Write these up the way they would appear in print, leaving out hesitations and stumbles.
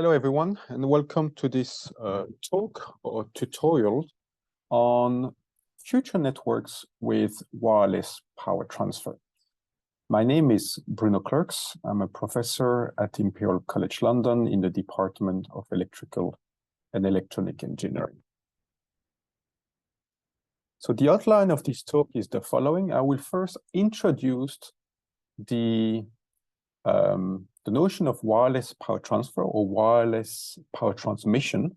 Hello, everyone, and welcome to this talk or tutorial on future networks with wireless power transfer. My name is Bruno Clerks. I'm a professor at Imperial College London in the Department of Electrical and Electronic Engineering. So the outline of this talk is the following. I will first introduce the notion of wireless power transfer or wireless power transmission,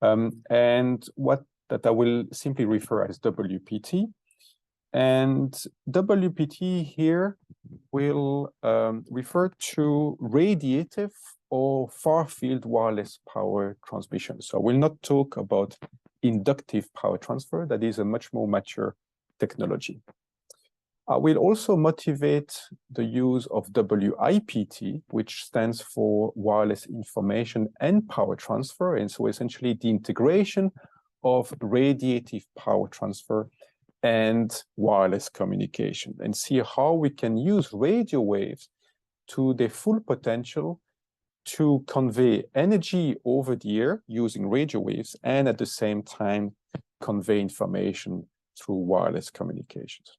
and that I will simply refer as WPT. And WPT here will refer to radiative or far-field wireless power transmission. So I will not talk about inductive power transfer. That is a much more mature technology. I will also motivate the use of WIPT, which stands for wireless information and power transfer. And so essentially the integration of radiative power transfer and wireless communication, and see how we can use radio waves to their full potential to convey energy over the air using radio waves and at the same time convey information through wireless communications.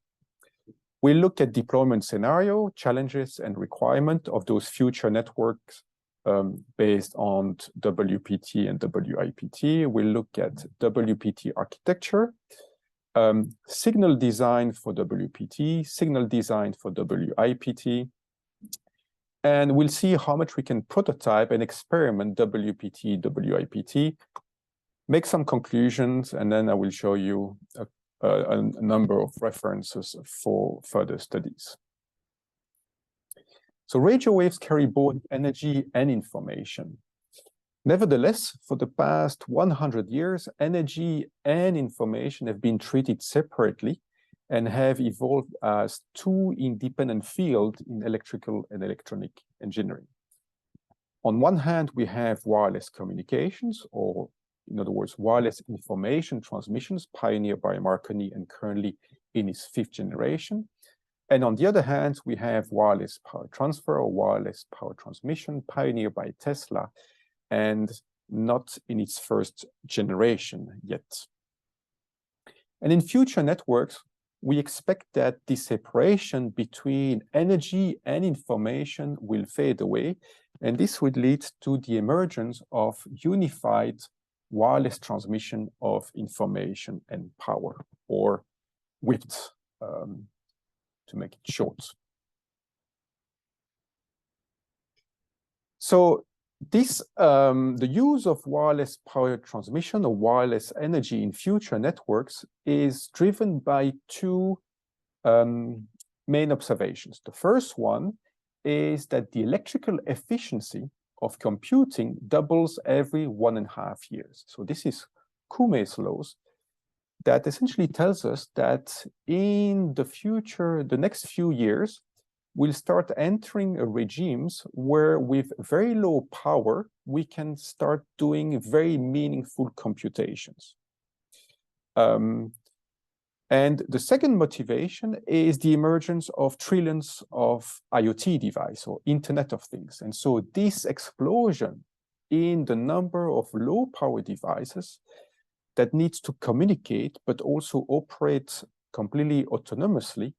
We look at deployment scenario, challenges and requirement of those future networks based on WPT and WIPT. We look at WPT architecture, signal design for WPT, signal design for WIPT, and we'll see how much we can prototype and experiment WPT, WIPT, make some conclusions, and then I will show you a number of references for further studies. So radio waves carry both energy and information. Nevertheless, for the past 100 years, energy and information have been treated separately and have evolved as two independent fields in electrical and electronic engineering. On one hand, we have wireless communications, or in other words, wireless information transmissions pioneered by Marconi and currently in its 5th generation. And on the other hand, we have wireless power transfer or wireless power transmission pioneered by Tesla and not in its 1st generation yet. And in future networks, we expect that the separation between energy and information will fade away, and this would lead to the emergence of unified wireless transmission of information and power, or WIPT, to make it short. So this, the use of wireless power transmission or wireless energy in future networks is driven by two main observations. The first one is that the electrical efficiency of computing doubles every 1.5 years. So this is Coumé's laws that essentially tells us that in the future, the next few years, we'll start entering regimes where with very low power, we can start doing very meaningful computations. And the second motivation is the emergence of trillions of IoT devices or Internet of Things. And so this explosion in the number of low power devices that needs to communicate, but also operate completely autonomously,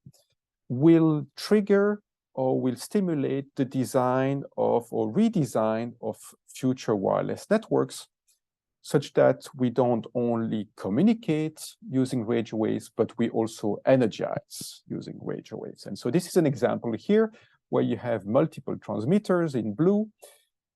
will trigger or will stimulate the design of or redesign of future wireless networks, such that we don't only communicate using radio waves, but we also energize using radio waves. And so this is an example here where you have multiple transmitters in blue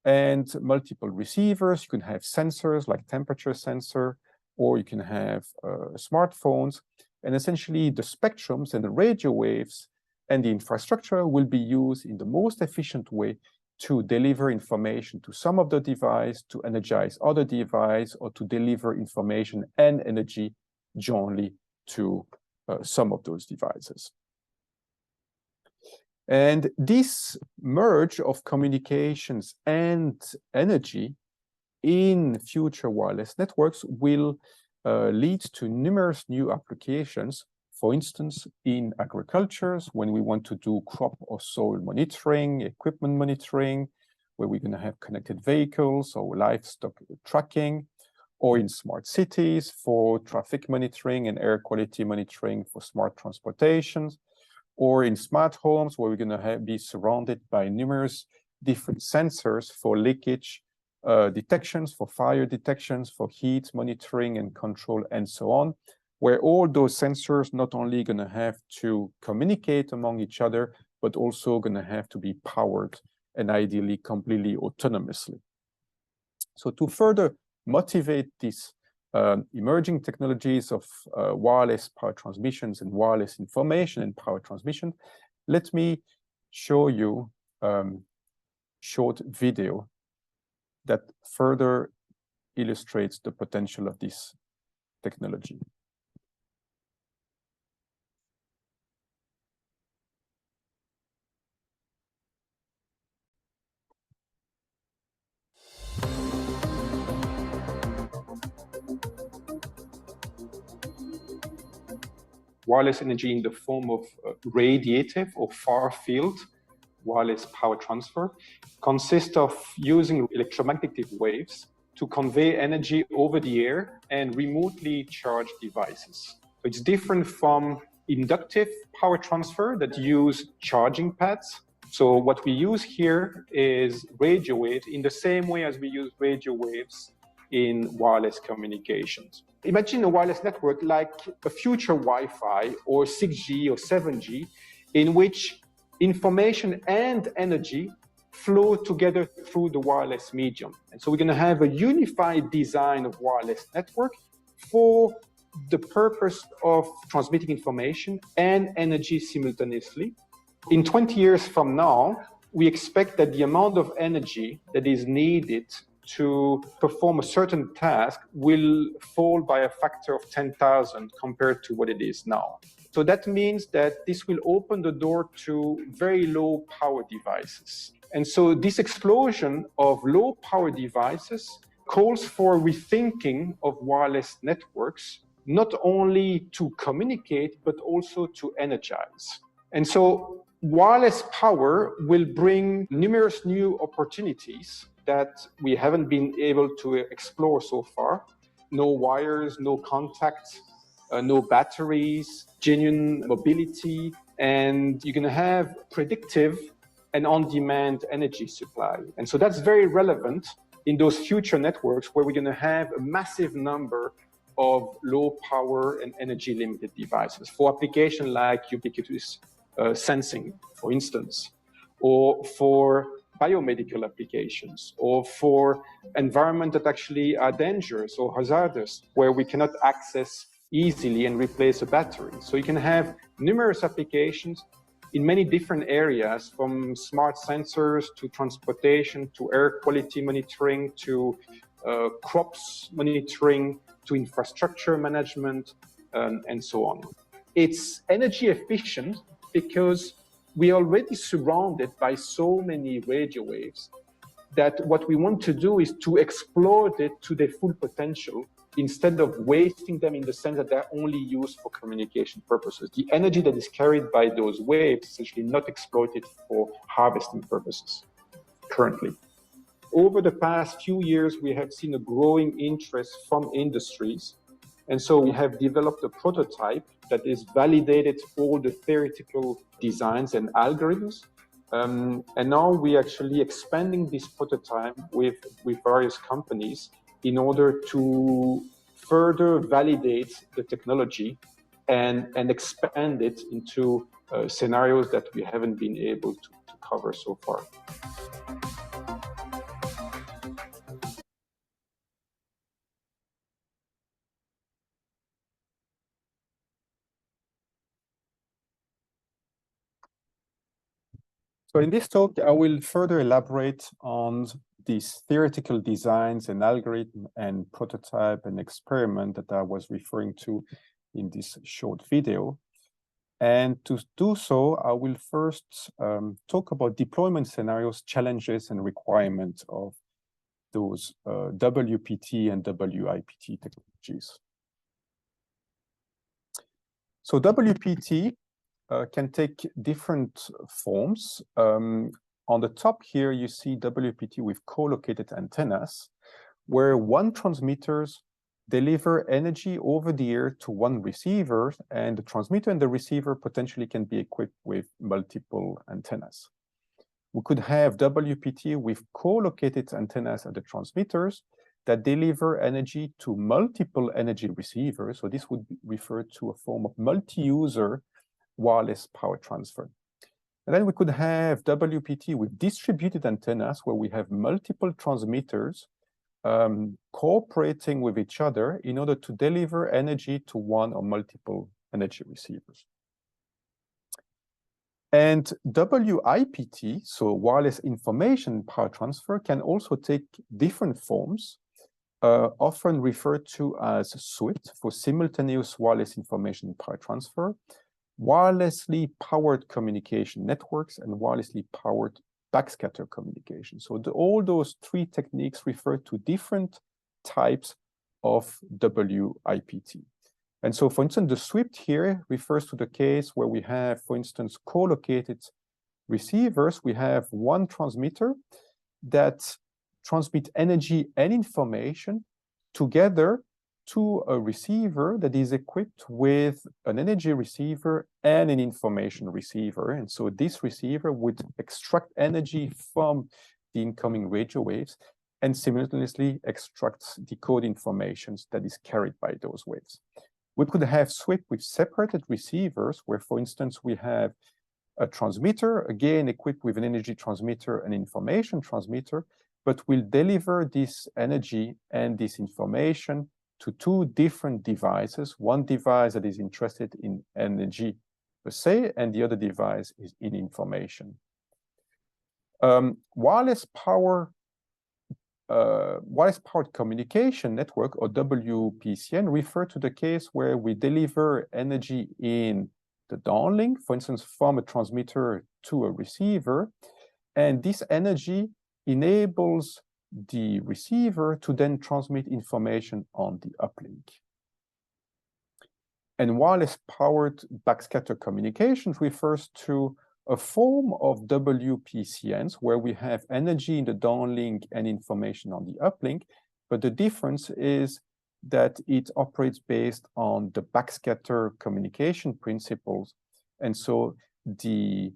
and multiple receivers. You can have sensors like temperature sensor, or you can have smartphones, and essentially the spectrums and the radio waves and the infrastructure will be used in the most efficient way to deliver information to some of the device, to energize other device, or to deliver information and energy jointly to some of those devices. And this merge of communications and energy in future wireless networks will lead to numerous new applications. For instance, in agriculture, when we want to do crop or soil monitoring, equipment monitoring, where we're going to have connected vehicles or livestock tracking, or in smart cities for traffic monitoring and air quality monitoring for smart transportations, or in smart homes where we're going to be surrounded by numerous different sensors for leakage detections, for fire detections, for heat monitoring and control, and so on, where all those sensors not only going to have to communicate among each other, but also going to have to be powered and ideally completely autonomously. So to further motivate these emerging technologies of wireless power transmissions and wireless information and power transmission, let me show you a short video that further illustrates the potential of this technology. Wireless energy in the form of radiative or far-field wireless power transfer consists of using electromagnetic waves to convey energy over the air and remotely charged devices. So it's different from inductive power transfer that use charging pads. So what we use here is radio waves in the same way as we use radio waves in wireless communications. Imagine a wireless network like a future Wi-Fi or 6G or 7G, in which information and energy flow together through the wireless medium. And so we're going to have a unified design of wireless network for the purpose of transmitting information and energy simultaneously. In 20 years from now, we expect that the amount of energy that is needed to perform a certain task will fall by a factor of 10,000 compared to what it is now. So that means that this will open the door to very low power devices. And so this explosion of low power devices calls for rethinking of wireless networks, not only to communicate, but also to energize. And so wireless power will bring numerous new opportunities that we haven't been able to explore so far. No wires, no contacts, no batteries, genuine mobility, and you're going to have predictive and on-demand energy supply. And so that's very relevant in those future networks where we're going to have a massive number of low power and energy limited devices for applications like ubiquitous sensing, for instance, or for biomedical applications, or for environment that actually are dangerous or hazardous, where we cannot access easily and replace a battery. So you can have numerous applications in many different areas, from smart sensors to transportation, to air quality monitoring, to crops monitoring, to infrastructure management, and so on. It's energy efficient because we are already surrounded by so many radio waves that what we want to do is to exploit it to their full potential instead of wasting them in the sense that they're only used for communication purposes. The energy that is carried by those waves is essentially not exploited for harvesting purposes currently. Over the past few years, we have seen a growing interest from industries. And so we have developed a prototype that is validated all the theoretical designs and algorithms. And now we're actually expanding this prototype with various companies in order to further validate the technology and expand it into scenarios that we haven't been able to cover so far. So in this talk, I will further elaborate on these theoretical designs and algorithm and prototype and experiment that I was referring to in this short video. And to do so, I will first talk about deployment scenarios, challenges, and requirements of those WPT and WIPT technologies. So WPT can take different forms. on the top here, you see WPT with co-located antennas, where one transmitters deliver energy over the air to one receiver, and the transmitter and the receiver potentially can be equipped with multiple antennas. We could have WPT with co-located antennas at the transmitters that deliver energy to multiple energy receivers. So this would refer to a form of multi-user wireless power transfer. And then we could have WPT with distributed antennas where we have multiple transmitters cooperating with each other in order to deliver energy to one or multiple energy receivers. And WIPT, so wireless information power transfer, can also take different forms, often referred to as SWIFT for simultaneous wireless information power transfer, wirelessly powered communication networks, and wirelessly powered backscatter communication. So all those three techniques refer to different types of WIPT. And so, for instance, the SWIFT here refers to the case where we have, for instance, co-located receivers. We have one transmitter that transmits energy and information together to a receiver that is equipped with an energy receiver and an information receiver. And so this receiver would extract energy from the incoming radio waves and simultaneously extracts the code information that is carried by those waves. We could have SWIFT with separated receivers where, for instance, we have a transmitter, again, equipped with an energy transmitter and information transmitter, but will deliver this energy and this information to two different devices, one device that is interested in energy per se, and the other device is in information. Wireless powered communication network, or WPCN, refer to the case where we deliver energy in the downlink, for instance, from a transmitter to a receiver, and this energy enables the receiver to then transmit information on the uplink. And wireless powered backscatter communications refers to a form of WPCNs where we have energy in the downlink and information on the uplink, but the difference is that it operates based on the backscatter communication principles. And so the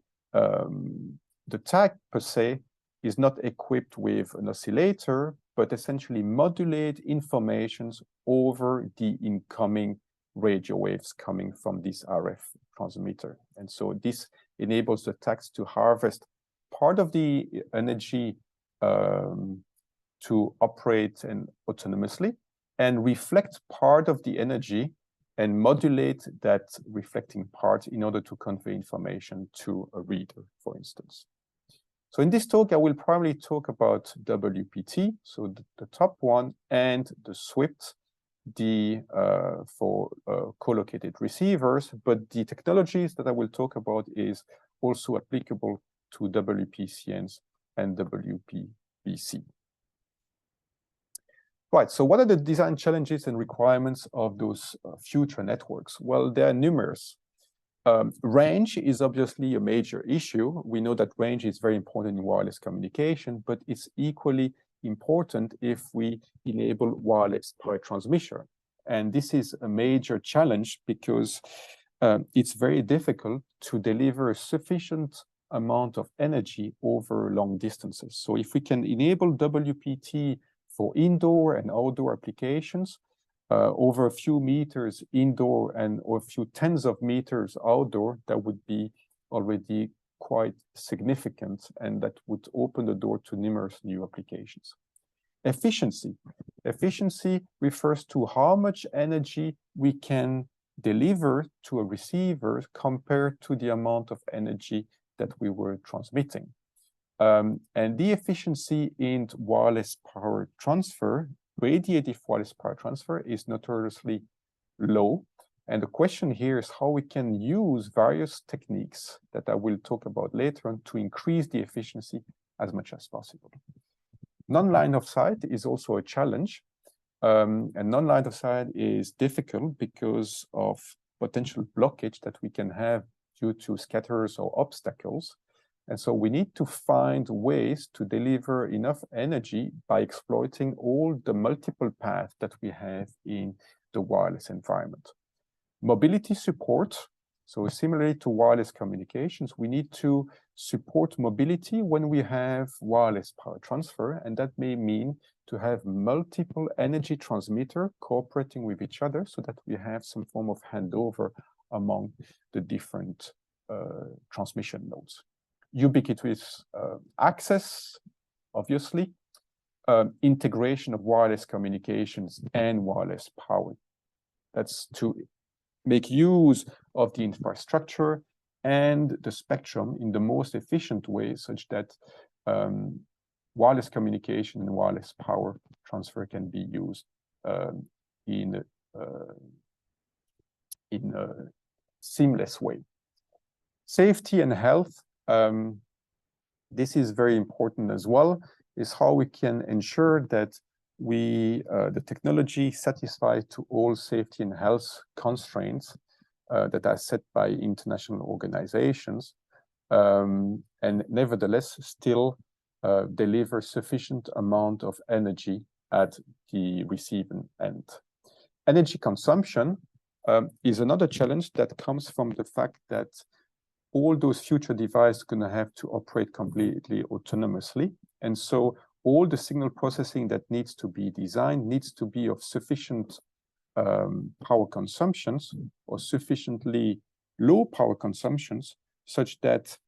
tag per se is not equipped with an oscillator, but essentially modulate informations over the incoming radio waves coming from this RF transmitter. And so this enables the tags to harvest part of the energy to operate and autonomously, and reflect part of the energy and modulate that reflecting part in order to convey information to a reader, for instance. So in this talk, I will primarily talk about WPT, so the top one, and the SWIFT, for co-located receivers, but the technologies that I will talk about is also applicable to WPCNs and WPBC. Right, so what are the design challenges and requirements of those future networks? Well, there are numerous. Range is obviously a major issue. We know that range is very important in wireless communication, but it's equally important if we enable wireless power transmission. And this is a major challenge because it's very difficult to deliver a sufficient amount of energy over long distances. So if we can enable WPT for indoor and outdoor applications, over a few meters indoor and or a few tens of meters outdoor, that would be already quite significant, and that would open the door to numerous new applications. Efficiency. Efficiency refers to how much energy we can deliver to a receiver compared to the amount of energy that we were transmitting. And the efficiency in wireless power transfer, radiative wireless power transfer, is notoriously low. And the question here is how we can use various techniques that I will talk about later on to increase the efficiency as much as possible. Non-line of sight is also a challenge. And non-line of sight is difficult because of potential blockage that we can have due to scatters or obstacles. And so we need to find ways to deliver enough energy by exploiting all the multiple paths that we have in the wireless environment. Mobility support. So similarly to wireless communications, we need to support mobility when we have wireless power transfer, and that may mean to have multiple energy transmitters cooperating with each other so that we have some form of handover among the different transmission nodes. Ubiquitous access, obviously, integration of wireless communications and wireless power. That's to make use of the infrastructure and the spectrum in the most efficient way, such that wireless communication and wireless power transfer can be used in a seamless way. Safety and health, this is very important as well, is how we can ensure that the technology satisfies to all safety and health constraints that are set by international organizations, and nevertheless still deliver sufficient amount of energy at the receiving end. Energy consumption is another challenge that comes from the fact that all those future devices are going to have to operate completely autonomously. And so all the signal processing that needs to be designed needs to be of sufficient power consumptions or sufficiently low power consumptions such that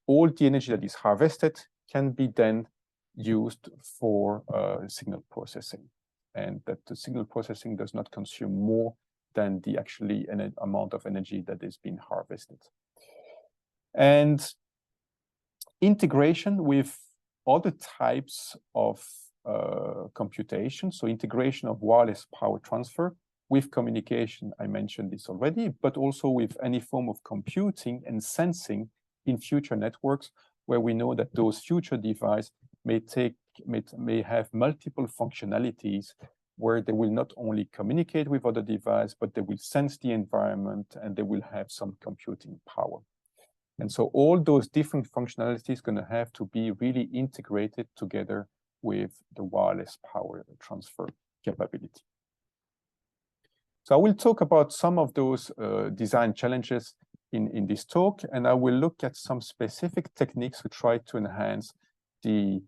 all the energy that is harvested can be then used for signal processing, and that the signal processing does not consume more than the actually amount of energy that is being harvested. And integration with other types of computation, so integration of wireless power transfer with communication, I mentioned this already, but also with any form of computing and sensing in future networks, where we know that those future devices may have multiple functionalities, where they will not only communicate with other devices, but they will sense the environment and they will have some computing power. And so all those different functionalities are going to have to be really integrated together with the wireless power transfer capability. So I will talk about some of those design challenges in this talk, and I will look at some specific techniques to try to enhance the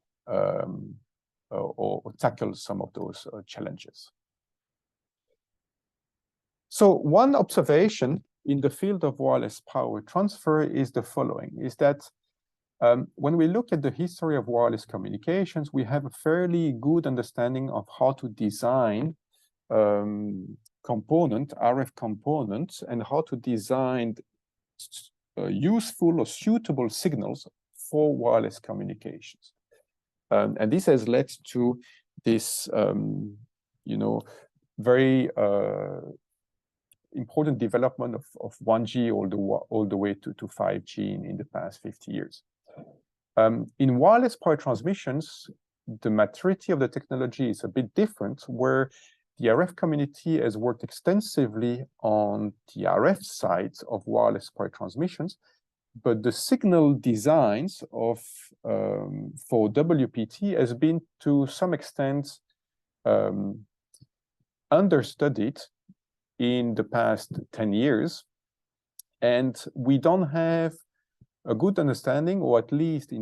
or tackle some of those challenges. So one observation in the field of wireless power transfer is the following, is that when we look at the history of wireless communications, we have a fairly good understanding of how to design RF components, and how to design useful or suitable signals for wireless communications. And this has led to this, very important development of 1G all the way to 5G in the past 50 years. In wireless power transmissions, the maturity of the technology is a bit different, where the RF community has worked extensively on the RF side of wireless power transmissions, but the signal designs for WPT has been to some extent understudied in the past 10 years. And we don't have a good understanding, or at least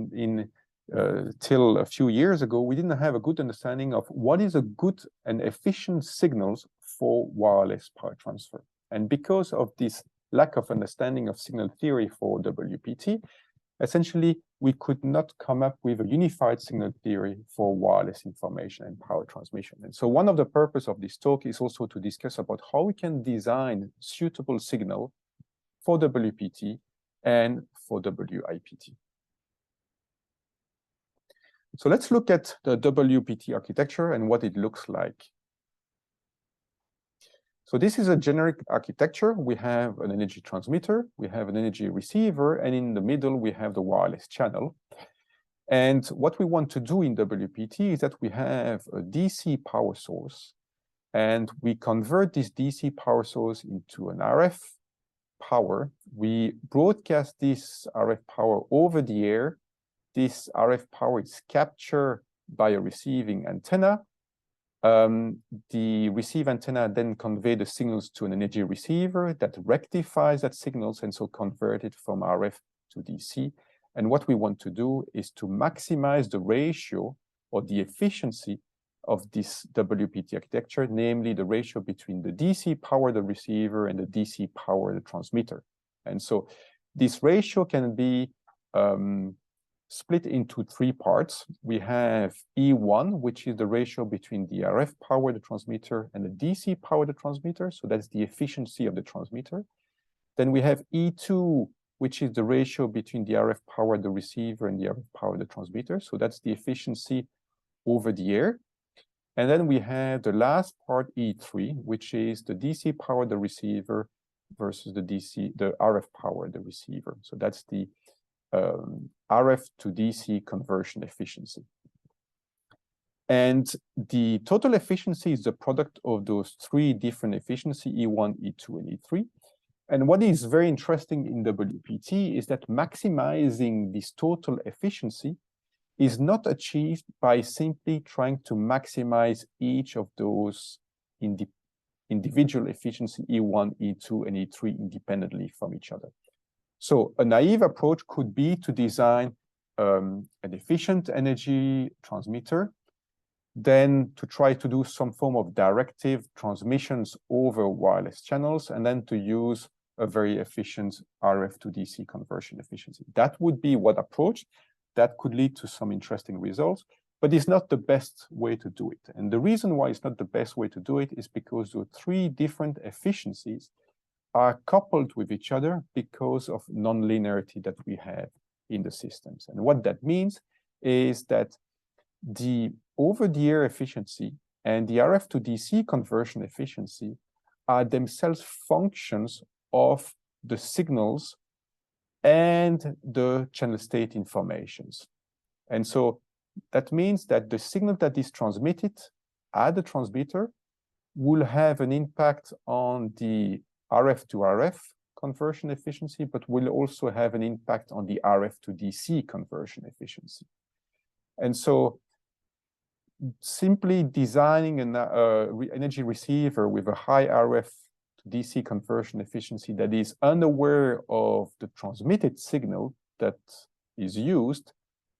till a few years ago, we didn't have a good understanding of what is a good and efficient signals for wireless power transfer. And because of this lack of understanding of signal theory for WPT, essentially, we could not come up with a unified signal theory for wireless information and power transmission. And so one of the purposes of this talk is also to discuss about how we can design suitable signal for WPT and for WIPT. So let's look at the WPT architecture and what it looks like. So this is a generic architecture. We have an energy transmitter, we have an energy receiver, and in the middle, we have the wireless channel. And what we want to do in WPT is that we have a DC power source, and we convert this DC power source into an RF power. We broadcast this RF power over the air. This RF power is captured by a receiving antenna. The receive antenna then convey the signals to an energy receiver that rectifies that signals and so convert it from RF to DC. And what we want to do is to maximize the ratio or the efficiency of this WPT architecture, namely the ratio between the DC power the receiver and the DC power the transmitter. And so this ratio can be split into three parts. We have E1, which is the ratio between the RF power the transmitter and the DC power the transmitter. So that's the efficiency of the transmitter. Then we have E2, which is the ratio between the RF power the receiver and the RF power the transmitter. So that's the efficiency over the air. And then we have the last part, E3, which is the DC power the receiver versus the RF power the receiver. So that's the RF to DC conversion efficiency. And the total efficiency is the product of those three different efficiency, E1, E2, and E3. And what is very interesting in WPT is that maximizing this total efficiency is not achieved by simply trying to maximize each of those individual efficiency E1, E2, and E3 independently from each other. So a naive approach could be to design an efficient energy transmitter, then to try to do some form of directive transmissions over wireless channels, and then to use a very efficient RF to DC conversion efficiency. That would be one approach that could lead to some interesting results, but it's not the best way to do it. And the reason why it's not the best way to do it is because the three different efficiencies are coupled with each other because of non-linearity that we have in the systems. And what that means is that the over-the-air efficiency and the RF to DC conversion efficiency are themselves functions of the signals and the channel state informations. And so that means that the signal that is transmitted at the transmitter will have an impact on the RF to RF conversion efficiency, but will also have an impact on the RF to DC conversion efficiency. And so simply designing an energy receiver with a high RF to DC conversion efficiency that is unaware of the transmitted signal that is used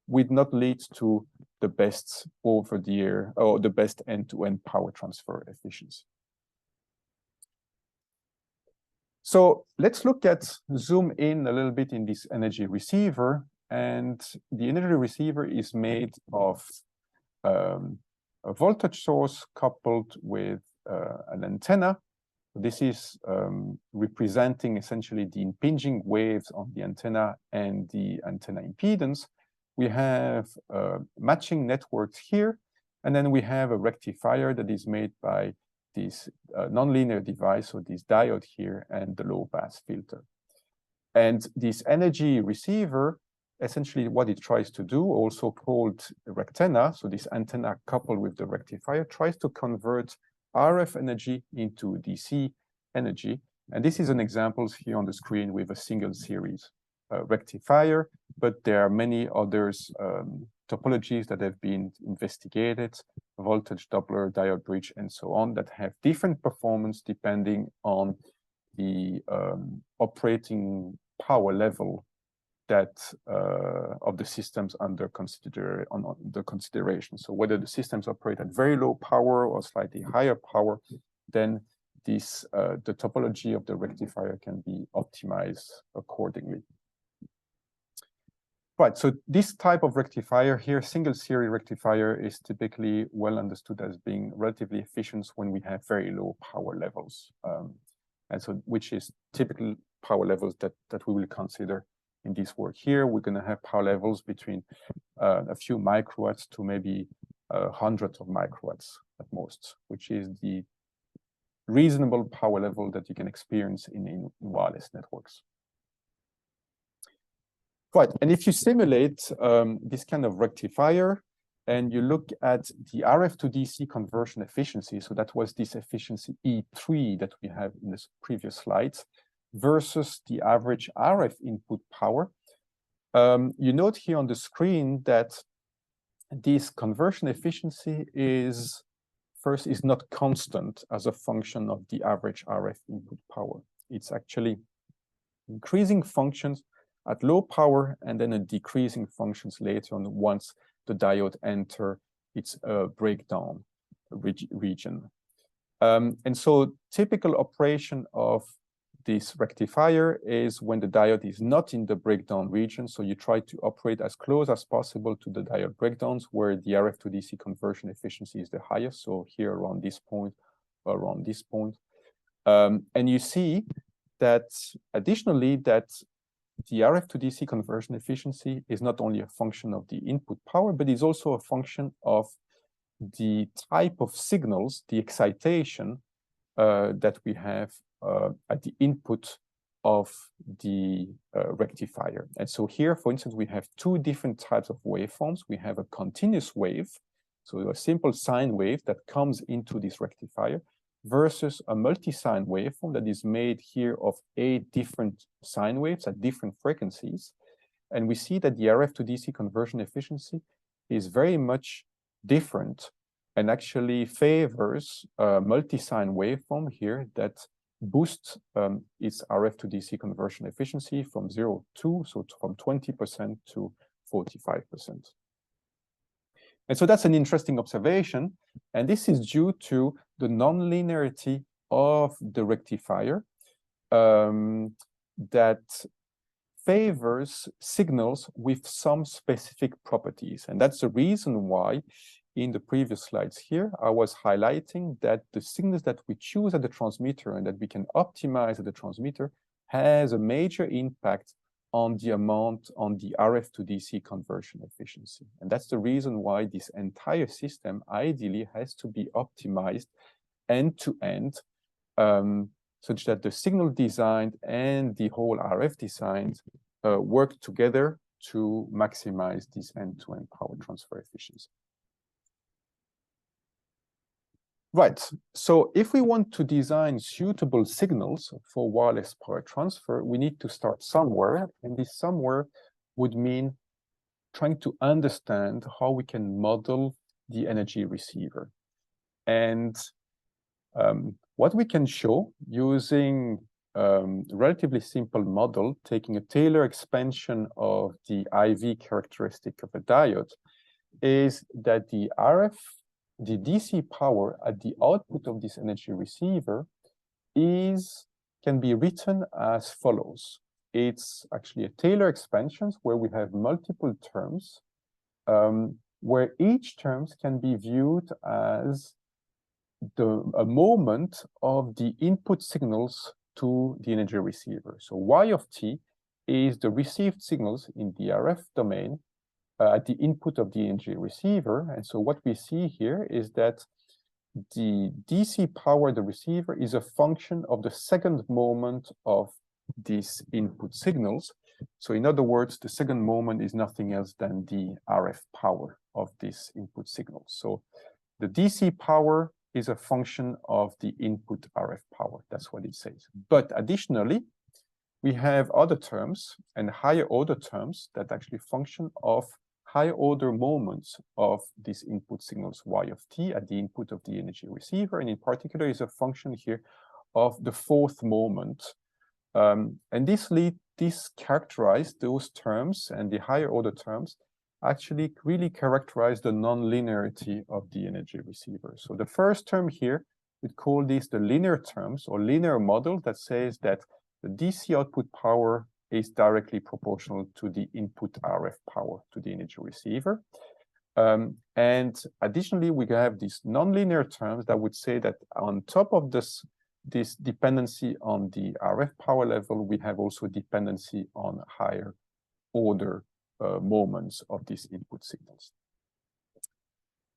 would not lead to the best over-the-air or the best end-to-end power transfer efficiency. So let's zoom in a little bit in this energy receiver. And the energy receiver is made of a voltage source coupled with an antenna. This is representing essentially the impinging waves on the antenna and the antenna impedance. We have matching networks here, and then we have a rectifier that is made by this nonlinear device, so this diode here, and the low pass filter. And this energy receiver, essentially what it tries to do, also called rectenna, so this antenna coupled with the rectifier, tries to convert RF energy into DC energy. And this is an example here on the screen with a single series rectifier, but there are many others topologies that have been investigated, voltage Doppler, diode bridge, and so on, that have different performance depending on the operating power level that of the systems under consideration. So whether the systems operate at very low power or slightly higher power, then this the topology of the rectifier can be optimized accordingly. Right, so this type of rectifier here, single series rectifier, is typically well understood as being relatively efficient when we have very low power levels. And so which is typical power levels that we will consider in this work here. We're going to have power levels between a few microwatts to maybe hundreds of microwatts at most, which is the reasonable power level that you can experience in wireless networks. Right, and if you simulate this kind of rectifier and you look at the RF to DC conversion efficiency, so that was this efficiency E3 that we have in the previous slides, versus the average RF input power, you note here on the screen that this conversion efficiency is not constant as a function of the average RF input power. It's actually increasing functions at low power and then a decreasing functions later on once the diode enter its breakdown region. And so typical operation of this rectifier is when the diode is not in the breakdown region. So you try to operate as close as possible to the diode breakdowns where the RF to DC conversion efficiency is the highest. So here around this point, around this point. And you see that additionally that the RF to DC conversion efficiency is not only a function of the input power, but is also a function of the type of signals, the excitation that we have at the input of the rectifier. And so here, for instance, we have two different types of waveforms. We have a continuous wave, so a simple sine wave that comes into this rectifier, versus a multi-sine waveform that is made here of 8 different sine waves at different frequencies. And we see that the RF to DC conversion efficiency is very much different and actually favors a multi-sine waveform here that boosts its RF to DC conversion efficiency from 0 to, so from 20% to 45%. And so that's an interesting observation. And this is due to the non-linearity of the rectifier that favors signals with some specific properties. And that's the reason why in the previous slides here, I was highlighting that the signals that we choose at the transmitter and that we can optimize at the transmitter has a major impact on the amount on the RF to DC conversion efficiency. And that's the reason why this entire system ideally has to be optimized end-to-end, such that the signal design and the whole RF design work together to maximize this end-to-end power transfer efficiency. Right, so if we want to design suitable signals for wireless power transfer, we need to start somewhere, and this somewhere would mean trying to understand how we can model the energy receiver. And what we can show using relatively simple model, taking a Taylor expansion of the IV characteristic of a diode, is that the DC power at the output of this energy receiver can be written as follows. It's actually a Taylor expansion where we have multiple terms, where each term can be viewed as a moment of the input signals to the energy receiver. So Y of t is the received signals in the RF domain at the input of the energy receiver. And so what we see here is that the DC power of the receiver is a function of the second moment of these input signals. So in other words, the second moment is nothing else than the RF power of this input signal. So the DC power is a function of the input RF power. That's what it says. But additionally, we have other terms and higher order terms that actually function of higher order moments of these input signals Y of t at the input of the energy receiver. And in particular is a function here of the fourth moment. And this characterize those terms, and the higher order terms actually really characterize the non-linearity of the energy receiver. So the first term here, we call these the linear terms or linear model that says that the DC output power is directly proportional to the input RF power to the energy receiver. And additionally, we have these nonlinear terms that would say that on top of this dependency on the RF power level, we have also dependency on higher order moments of these input signals.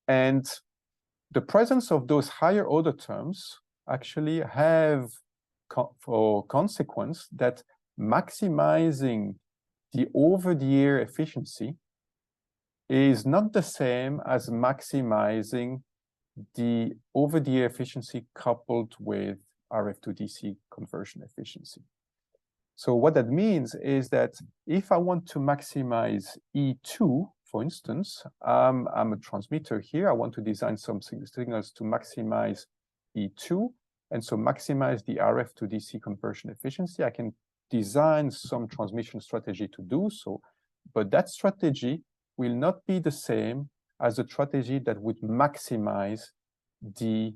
And the presence of those higher order terms actually have for consequence that maximizing the over-the-air efficiency is not the same as maximizing the over-the-air efficiency coupled with RF to DC conversion efficiency. So what that means is that if I want to maximize E2, for instance, I'm a transmitter here. I want to design some signals to maximize E2, and so maximize the RF to DC conversion efficiency. I can design some transmission strategy to do so, but that strategy will not be the same as a strategy that would maximize the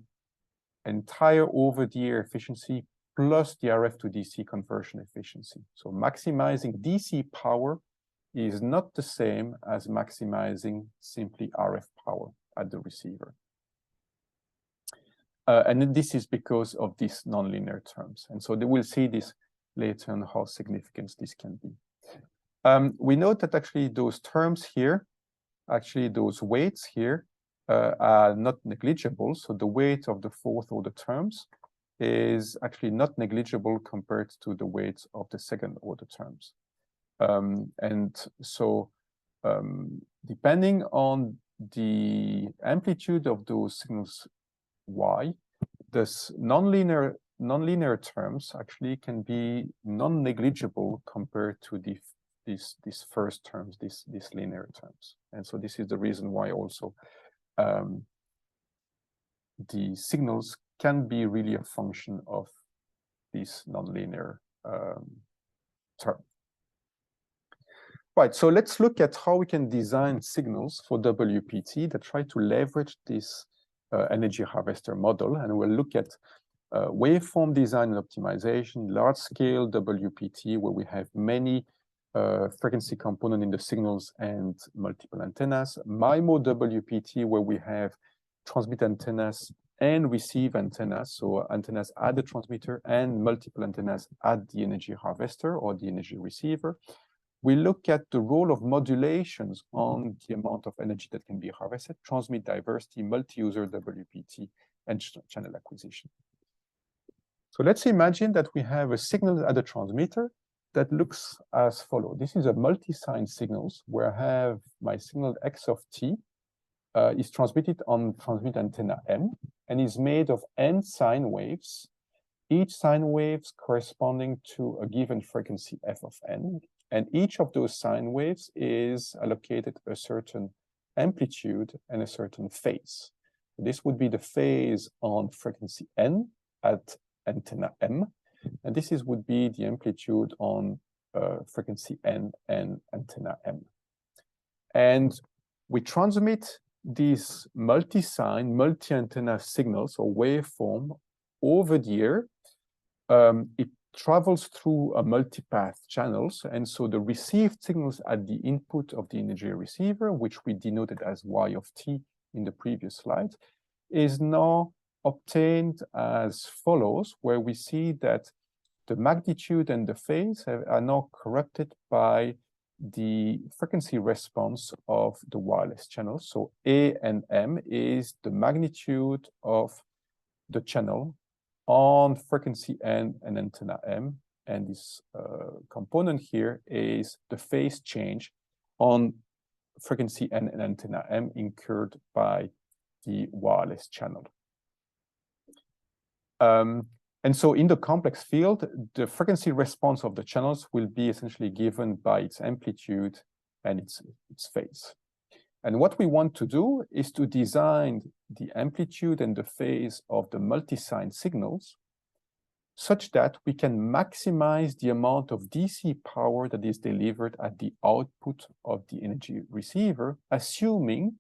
entire over-the-air efficiency plus the RF to DC conversion efficiency. So maximizing DC power is not the same as maximizing simply RF power at the receiver. And this is because of these nonlinear terms. And so we'll see this later on how significant this can be. We note that actually those terms here, actually those weights here are not negligible. So the weight of the fourth order terms is actually not negligible compared to the weights of the second order terms. And so depending on the amplitude of those signals Y, this nonlinear terms actually can be non-negligible compared to these first terms, these linear terms. And so this is the reason why also the signals can be really a function of this nonlinear term. Right, so let's look at how we can design signals for WPT that try to leverage this energy harvester model, and we'll look at waveform design and optimization, large-scale WPT, where we have many frequency components in the signals and multiple antennas, MIMO WPT, where we have transmit antennas and receive antennas, so antennas at the transmitter and multiple antennas at the energy harvester or the energy receiver. We look at the role of modulations on the amount of energy that can be harvested, transmit diversity, multi-user WPT, and channel acquisition. So let's imagine that we have a signal at the transmitter that looks as follows. This is a multi-sign signals where I have my signal x of t is transmitted on transmit antenna M and is made of n sine waves, each sine waves corresponding to a given frequency f of n. And each of those sine waves is allocated a certain amplitude and a certain phase. This would be the phase on frequency n at antenna M, and this would be the amplitude on frequency n and antenna M. And we transmit these multi-sign, multi-antenna signals or waveform over the air. It travels through a multipath channels, and so the received signals at the input of the energy receiver, which we denoted as y of t in the previous slide, is now obtained as follows, where we see that the magnitude and the phase are now corrupted by the frequency response of the wireless channel. So A and M is the magnitude of the channel on frequency n and antenna M, and this component here is the phase change on frequency n and antenna M incurred by the wireless channel. And so in the complex field, the frequency response of the channels will be essentially given by its amplitude and its phase. And what we want to do is to design the amplitude and the phase of the multi-sign signals such that we can maximize the amount of DC power that is delivered at the output of the energy receiver, assuming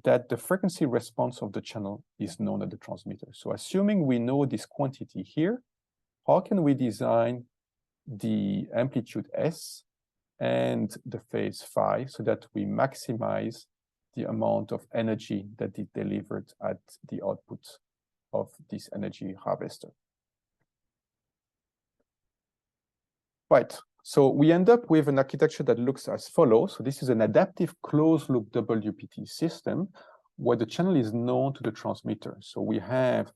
that the frequency response of the channel is known at the transmitter. So assuming we know this quantity here, how can we design the amplitude S and the phase phi so that we maximize the amount of energy that is delivered at the output of this energy harvester? Right, so we end up with an architecture that looks as follows. So this is an adaptive closed-loop WPT system where the channel is known to the transmitter. So we have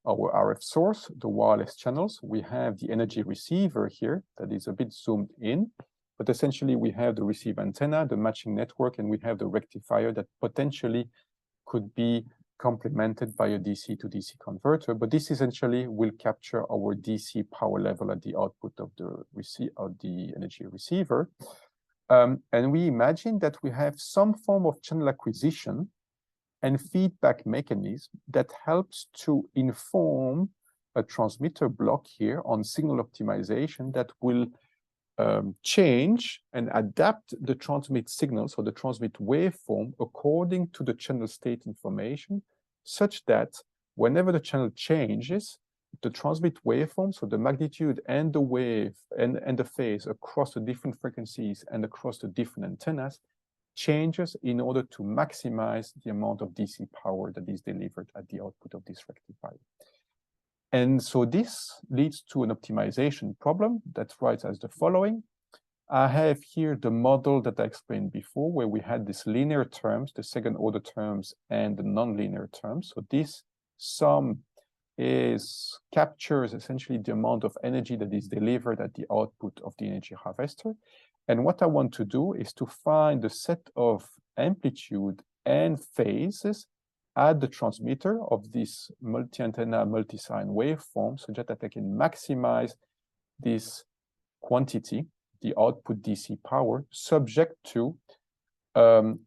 our RF source, the wireless channels. We have the energy receiver here that is a bit zoomed in, but essentially we have the receive antenna, the matching network, and we have the rectifier that potentially could be complemented by a DC to DC converter, but this essentially will capture our DC power level at the output of the energy receiver. And we imagine that we have some form of channel acquisition and feedback mechanism that helps to inform a transmitter block here on signal optimization that will change and adapt the transmit signals or the transmit waveform according to the channel state information, such that whenever the channel changes, the transmit waveform, so the magnitude and the wave and the phase across the different frequencies and across the different antennas changes in order to maximize the amount of DC power that is delivered at the output of this rectifier. And so this leads to an optimization problem that writes as the following. I have here the model that I explained before, where we had these linear terms, the second order terms and the nonlinear terms. So this sum captures essentially the amount of energy that is delivered at the output of the energy harvester. And what I want to do is to find the set of amplitude and phases at the transmitter of this multi-antenna, multi-sign waveform, so that I can maximize this quantity, the output DC power, subject to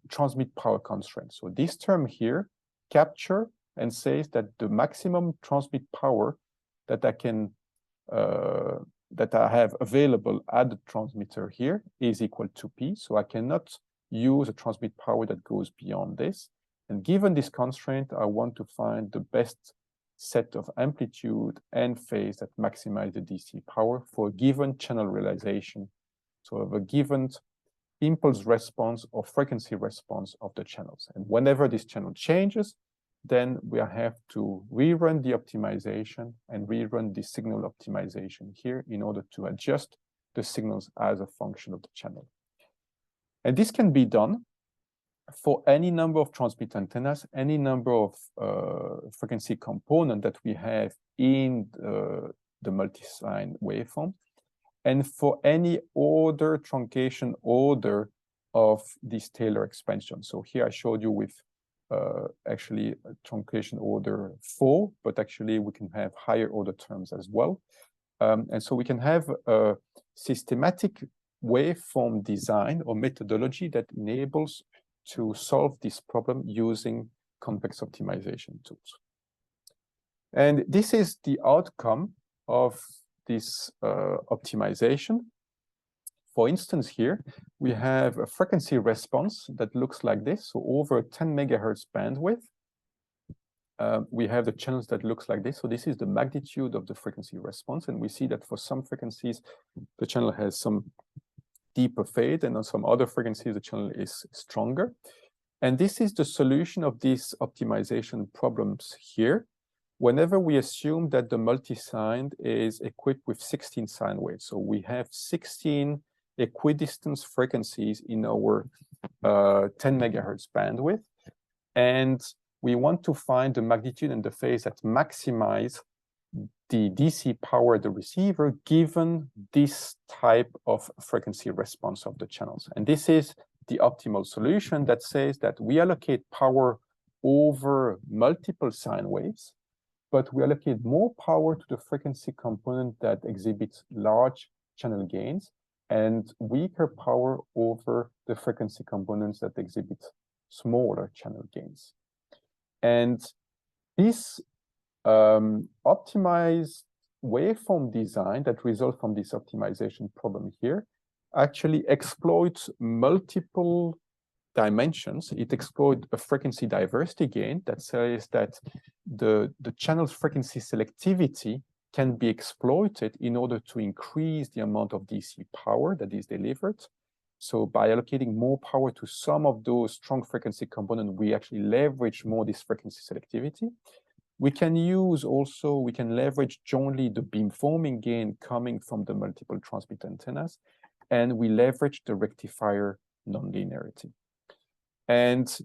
transmit power constraints. So this term here capture and says that the maximum transmit power that I have available at the transmitter here is equal to P. So I cannot use a transmit power that goes beyond this. And given this constraint, I want to find the best set of amplitude and phase that maximize the DC power for a given channel realization. So of a given impulse response or frequency response of the channels. And whenever this channel changes, then we have to rerun the optimization and rerun the signal optimization here in order to adjust the signals as a function of the channel. And this can be done for any number of transmit antennas, any number of frequency component that we have in the multi-sign waveform, and for any order, truncation order of this Taylor expansion. So here I showed you with actually a truncation order 4, but actually we can have higher order terms as well. And so we can have a systematic waveform design or methodology that enables to solve this problem using convex optimization tools. And this is the outcome of this optimization. For instance, here we have a frequency response that looks like this. So over 10 megahertz bandwidth, we have the channels that looks like this. So this is the magnitude of the frequency response. And we see that for some frequencies, the channel has some deeper fade, and on some other frequencies, the channel is stronger. And this is the solution of these optimization problems here. Whenever we assume that the multi-sign is equipped with 16 sine waves, so we have 16 equidistant frequencies in our 10 megahertz bandwidth, and we want to find the magnitude and the phase that maximize the DC power of the receiver given this type of frequency response of the channels. And this is the optimal solution that says that we allocate power over multiple sine waves, but we allocate more power to the frequency component that exhibits large channel gains and weaker power over the frequency components that exhibit smaller channel gains. And this optimized waveform design that results from this optimization problem here actually exploits multiple dimensions. It exploits a frequency diversity gain that says that the channel's frequency selectivity can be exploited in order to increase the amount of DC power that is delivered. So by allocating more power to some of those strong frequency components, we actually leverage more this frequency selectivity. We can leverage jointly the beamforming gain coming from the multiple transmit antennas, and we leverage the rectifier nonlinearity. And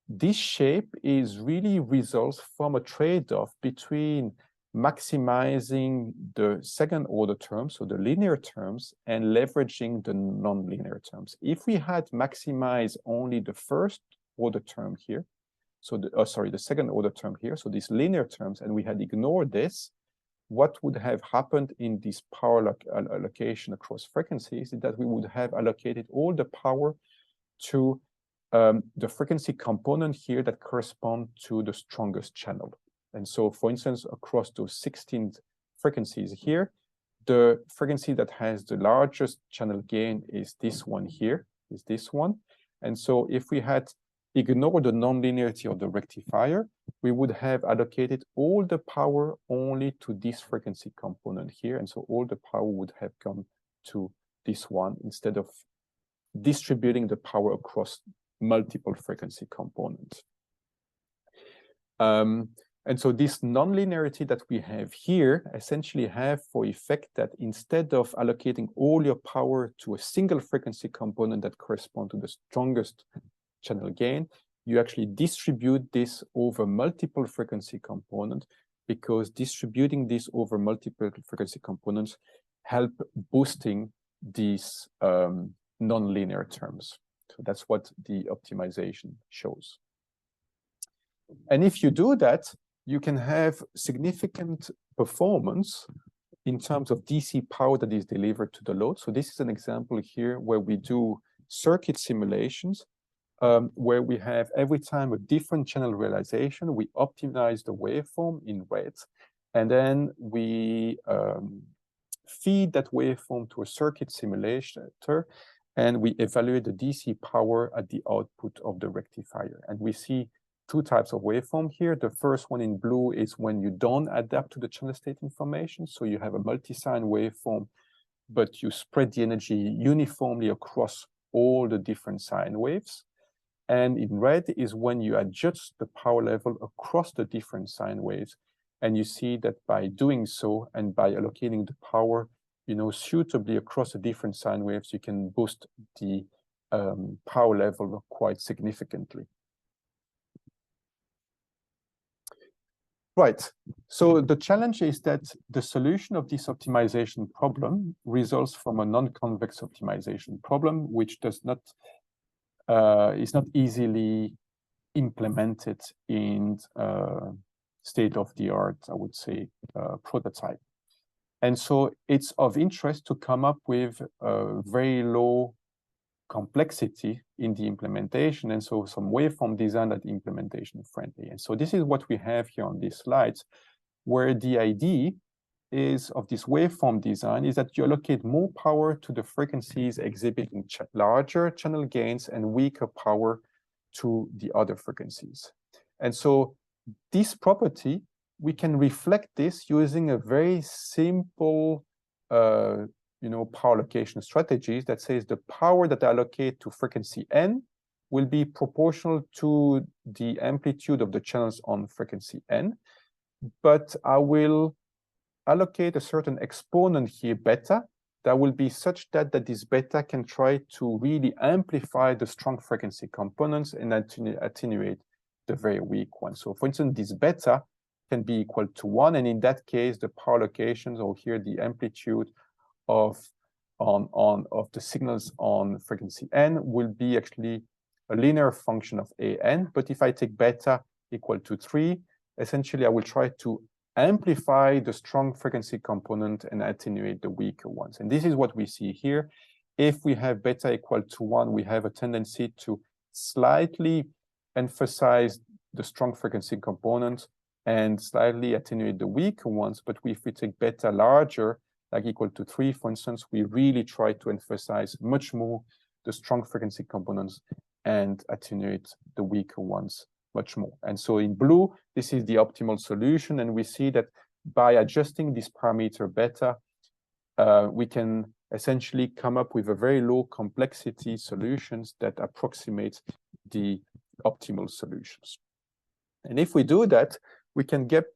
this shape is really results from a trade-off between maximizing the second order terms, so the linear terms, and leveraging the nonlinear terms. If we had maximized only the first order term here, so the second order term here, so these linear terms, and we had ignored this, what would have happened in this power allocation across frequencies is that we would have allocated all the power to the frequency component here that correspond to the strongest channel. And so, for instance, across those 16 frequencies here, the frequency that has the largest channel gain is this one here, is this one. And so if we had ignored the nonlinearity of the rectifier, we would have allocated all the power only to this frequency component here. And so all the power would have gone to this one instead of distributing the power across multiple frequency components. And so this nonlinearity that we have here essentially have for effect that instead of allocating all your power to a single frequency component that correspond to the strongest channel gain, you actually distribute this over multiple frequency components, because distributing this over multiple frequency components help boosting these nonlinear terms. So that's what the optimization shows. And if you do that, you can have significant performance in terms of DC power that is delivered to the load. So this is an example here where we do circuit simulations, where we have every time a different channel realization, we optimize the waveform in red, and then we feed that waveform to a circuit simulator, and we evaluate the DC power at the output of the rectifier. And we see two types of waveform here. The first one in blue is when you don't adapt to the channel state information. So you have a multi-sign waveform, but you spread the energy uniformly across all the different sine waves. And in red is when you adjust the power level across the different sine waves. And you see that by doing so and by allocating the power, suitably across the different sine waves, you can boost the power level quite significantly. Right. So the challenge is that the solution of this optimization problem results from a non-convex optimization problem, which does not is not easily implemented in state-of-the-art, I would say, prototype. And so it's of interest to come up with a very low complexity in the implementation, and so some waveform design that implementation friendly. And so this is what we have here on these slides, where the idea is of this waveform design is that you allocate more power to the frequencies exhibiting larger channel gains and weaker power to the other frequencies. And so this property, we can reflect this using a very simple power allocation strategies that says the power that I allocate to frequency n will be proportional to the amplitude of the channels on frequency n, but I will allocate a certain exponent here, beta, that will be such that this beta can try to really amplify the strong frequency components and attenuate the very weak ones. So for instance, this beta can be equal to 1, and in that case, the power allocations, or here the amplitude of the signals on frequency n will be actually a linear function of an. But if I take beta equal to 3, essentially I will try to amplify the strong frequency component and attenuate the weaker ones. And this is what we see here. If we have beta equal to 1, we have a tendency to slightly emphasize the strong frequency component and slightly attenuate the weaker ones. But if we take beta larger, like equal to 3, for instance, we really try to emphasize much more the strong frequency components and attenuate the weaker ones much more. And so in blue, this is the optimal solution. And we see that by adjusting this parameter beta, we can essentially come up with a very low complexity solutions that approximate the optimal solutions. And if we do that, we can get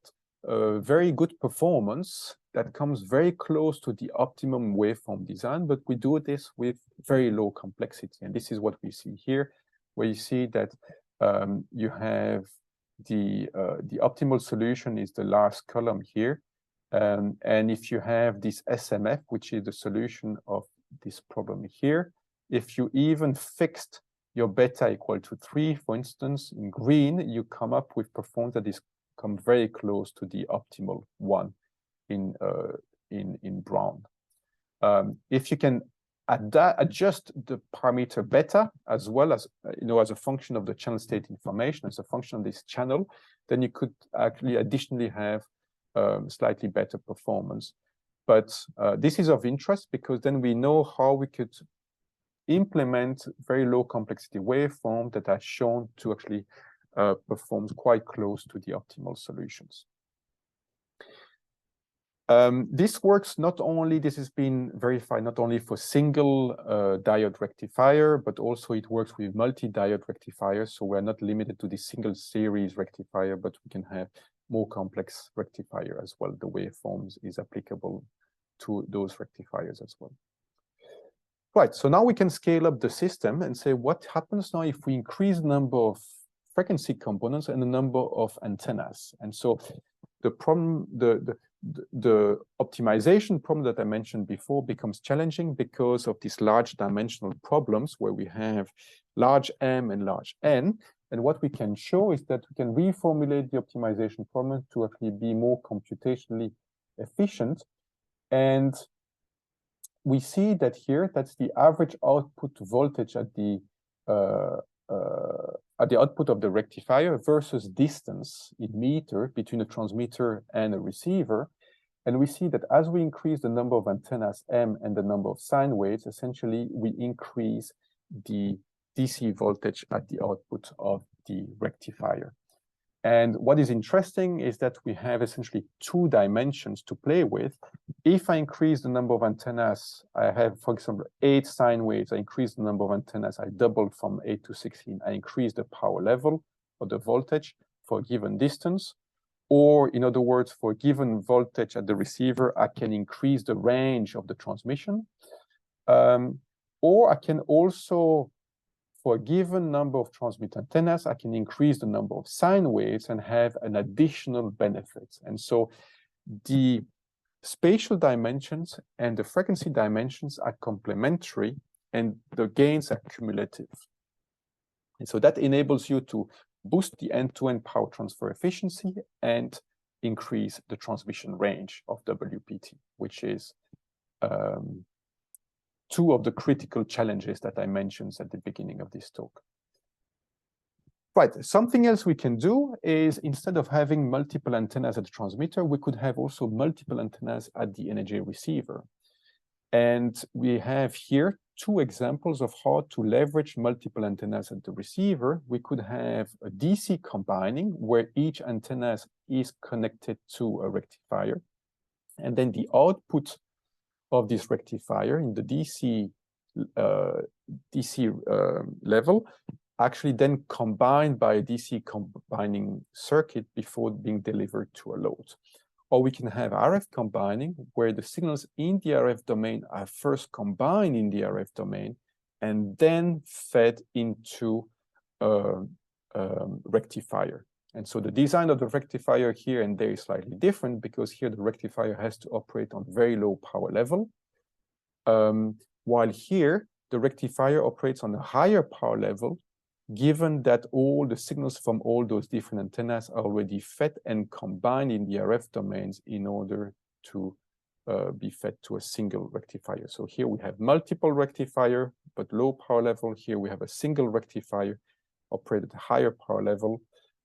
a very good performance that comes very close to the optimum waveform design, but we do this with very low complexity. And this is what we see here, where you see that you have the optimal solution is the last column here. And if you have this SMF, which is the solution of this problem here, if you even fixed your beta equal to 3, for instance, in green, you come up with performance that is come very close to the optimal one in brown. If you can adjust the parameter beta as well as as a function of the channel state information, as a function of this channel, then you could actually additionally have slightly better performance. But this is of interest because then we know how we could implement very low complexity waveform that are shown to actually perform quite close to the optimal solutions. This works not only, this has been verified not only for single diode rectifier, but also it works with multi-diode rectifiers. So we're not limited to the single series rectifier, but we can have more complex rectifier as well. The waveforms is applicable to those rectifiers as well. Right, so now we can scale up the system and say what happens now if we increase the number of frequency components and the number of antennas. And so the problem, the optimization problem that I mentioned before becomes challenging because of these large dimensional problems where we have large M and large N. And what we can show is that we can reformulate the optimization problem to actually be more computationally efficient. And we see that here, that's the average output voltage at the output of the rectifier versus distance in meter between a transmitter and a receiver. And we see that as we increase the number of antennas M and the number of sine waves, essentially we increase the DC voltage at the output of the rectifier. And what is interesting is that we have essentially 2 dimensions to play with. If I increase the number of antennas, I have, for example, 8 sine waves. I increase the number of antennas. I double from 8 to 16. I increase the power level or the voltage for a given distance. Or in other words, for a given voltage at the receiver, I can increase the range of the transmission. Or I can also, for a given number of transmit antennas, I can increase the number of sine waves and have an additional benefit. And so the spatial dimensions and the frequency dimensions are complementary and the gains are cumulative. And so that enables you to boost the end-to-end power transfer efficiency and increase the transmission range of WPT, which is 2 of the critical challenges that I mentioned at the beginning of this talk. Right, something else we can do is instead of having multiple antennas at the transmitter, we could have also multiple antennas at the energy receiver. And we have here 2 examples of how to leverage multiple antennas at the receiver. We could have a DC combining where each antenna is connected to a rectifier. And then the output of this rectifier in the DC level actually then combined by a DC combining circuit before being delivered to a load. Or we can have RF combining where the signals in the RF domain are first combined in the RF domain and then fed into a rectifier. And so the design of the rectifier here and there is slightly different because here the rectifier has to operate on very low power level, while here the rectifier operates on a higher power level, given that all the signals from all those different antennas are already fed and combined in the RF domains in order to be fed to a single rectifier. So here we have multiple rectifier, but low power level. Here we have a single rectifier operated at a higher power level.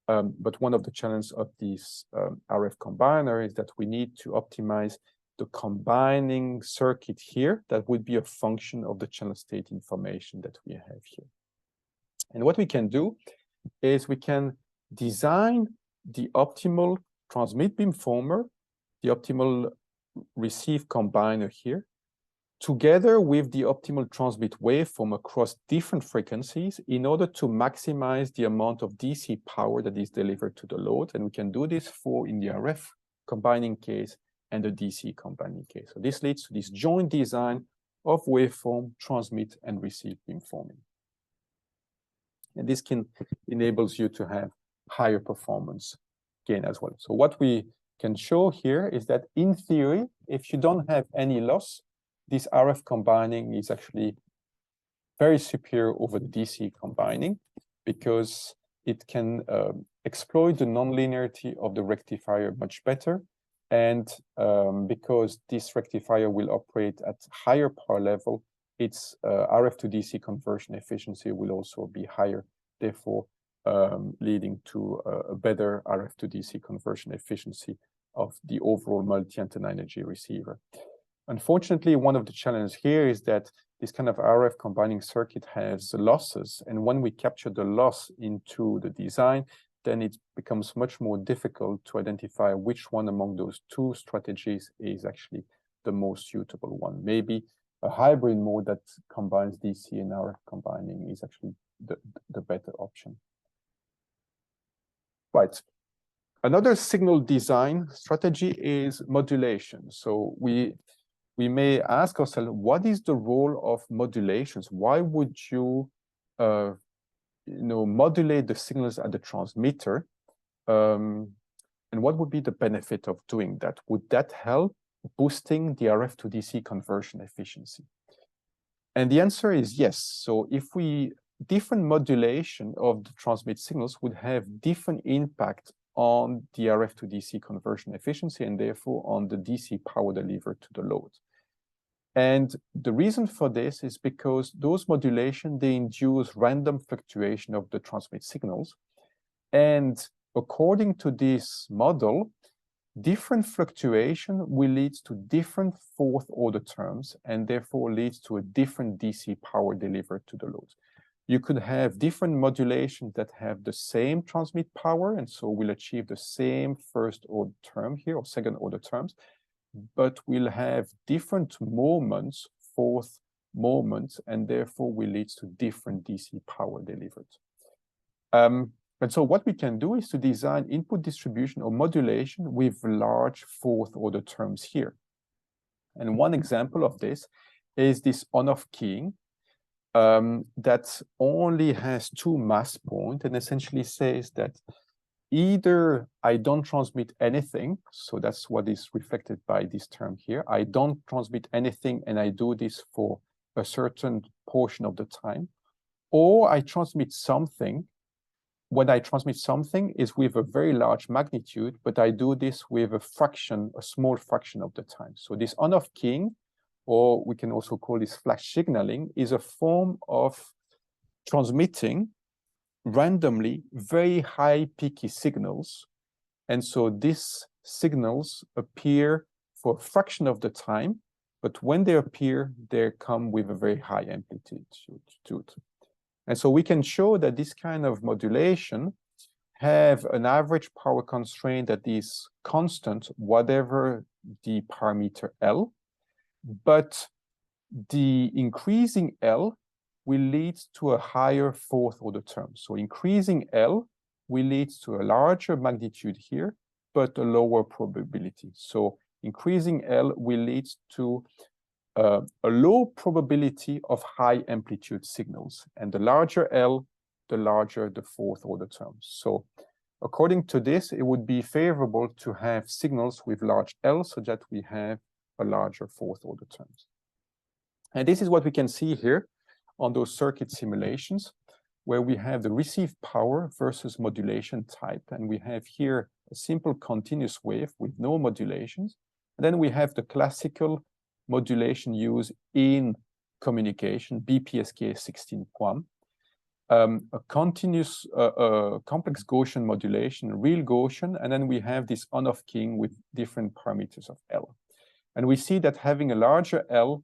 But one of the challenges of this RF combiner is that we need to optimize the combining circuit here that would be a function of the channel state information that we have here. And what we can do is we can design the optimal transmit beamformer, the optimal receive combiner here, together with the optimal transmit waveform across different frequencies in order to maximize the amount of DC power that is delivered to the load. And we can do this for in the RF combining case and the DC combining case. So this leads to this joint design of waveform, transmit, and receive beamforming. And this enables you to have higher performance gain as well. So what we can show here is that in theory, if you don't have any loss, this RF combining is actually very superior over the DC combining because it can exploit the nonlinearity of the rectifier much better. And because this rectifier will operate at higher power level, its RF to DC conversion efficiency will also be higher, therefore leading to a better RF to DC conversion efficiency of the overall multi-antenna energy receiver. Unfortunately, one of the challenges here is that this kind of RF combining circuit has losses, and when we capture the loss into the design, then it becomes much more difficult to identify which one among those two strategies is actually the most suitable one. Maybe a hybrid mode that combines DC and RF combining is actually the better option. Right. Another signal design strategy is modulation. So we may ask ourselves, what is the role of modulations? Why would you modulate the signals at the transmitter, and what would be the benefit of doing that? Would that help boosting the RF to DC conversion efficiency? And the answer is yes. So if different modulation of the transmit signals would have different impact on the RF to DC conversion efficiency and therefore on the DC power delivered to the load. And the reason for this is because those modulation, they induce random fluctuation of the transmit signals. And according to this model, different fluctuation will lead to different fourth order terms and therefore leads to a different DC power delivered to the load. You could have different modulations that have the same transmit power and so will achieve the same first order term here or second order terms, but will have different moments, fourth moments, and therefore will lead to different DC power delivered. And so what we can do is to design input distribution or modulation with large fourth order terms here. And one example of this is this on-off keying that only has two mass points and essentially says that either I don't transmit anything, so that's what is reflected by this term here. I don't transmit anything and I do this for a certain portion of the time, or I transmit something. When I transmit something is with a very large magnitude, but I do this with a small fraction of the time. So this on-off keying, or we can also call this flash signaling, is a form of transmitting randomly very high peaky signals. And so these signals appear for a fraction of the time, but when they appear, they come with a very high amplitude. And so we can show that this kind of modulation have an average power constraint that is constant, whatever the parameter L, but the increasing L will lead to a higher fourth order term. So increasing L will lead to a larger magnitude here, but a lower probability. So increasing L will lead to a low probability of high amplitude signals. And the larger L, the larger the fourth order terms. So according to this, it would be favorable to have signals with large L so that we have a larger fourth order terms. And this is what we can see here on those circuit simulations, where we have the received power versus modulation type. And we have here a simple continuous wave with no modulations. And then we have the classical modulation used in communication, BPSK 16 QAM, a continuous complex Gaussian modulation, real Gaussian, and then we have this on-off keying with different parameters of L. And we see that having a larger L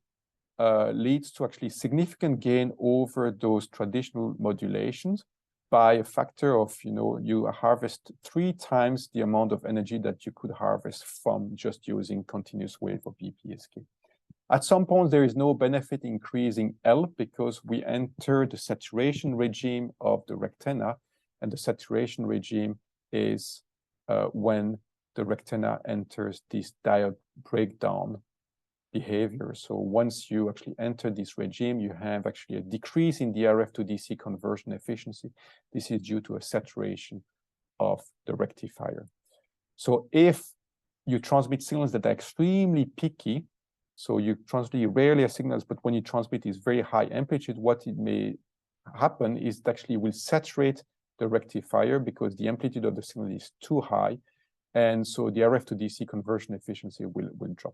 leads to actually significant gain over those traditional modulations by a factor of, you harvest 3 times the amount of energy that you could harvest from just using continuous wave or BPSK. At some point, there is no benefit increasing L because we enter the saturation regime of the rectenna, and the saturation regime is when the rectenna enters this diode breakdown behavior. So once you actually enter this regime, you have actually a decrease in the RF to DC conversion efficiency. This is due to a saturation of the rectifier. So if you transmit signals that are extremely peaky, So you transmit rarely signals, but when you transmit is very high amplitude, what it may happen is it actually will saturate the rectifier because the amplitude of the signal is too high. And so the RF to DC conversion efficiency will drop.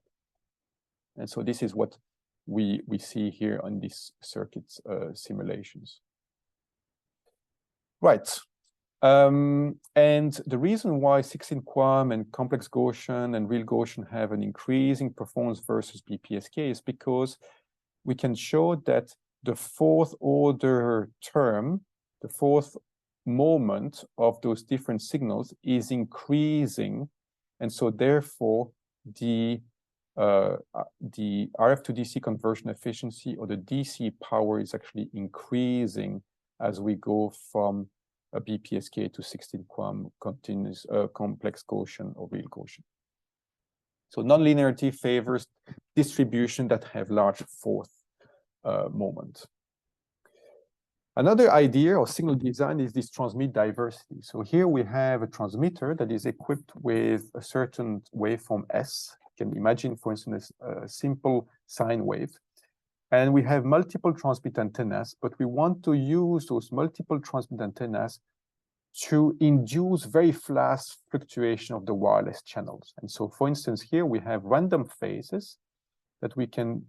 And so this is what we see here on these circuit simulations. Right. And the reason why 16-QAM and complex Gaussian and real Gaussian have an increasing performance versus BPSK is because we can show that the fourth order term, the fourth moment of those different signals is increasing. And so therefore, the RF to DC conversion efficiency or the DC power is actually increasing as we go from a BPSK to 16-QAM continuous complex Gaussian or real Gaussian. So nonlinearity favors distribution that have large fourth moment. Another idea of signal design is this transmit diversity. So here we have a transmitter that is equipped with a certain waveform S. You can imagine, for instance, a simple sine wave. And we have multiple transmit antennas, but we want to use those multiple transmit antennas to induce very fast fluctuation of the wireless channels. And so, for instance, here we have random phases that we can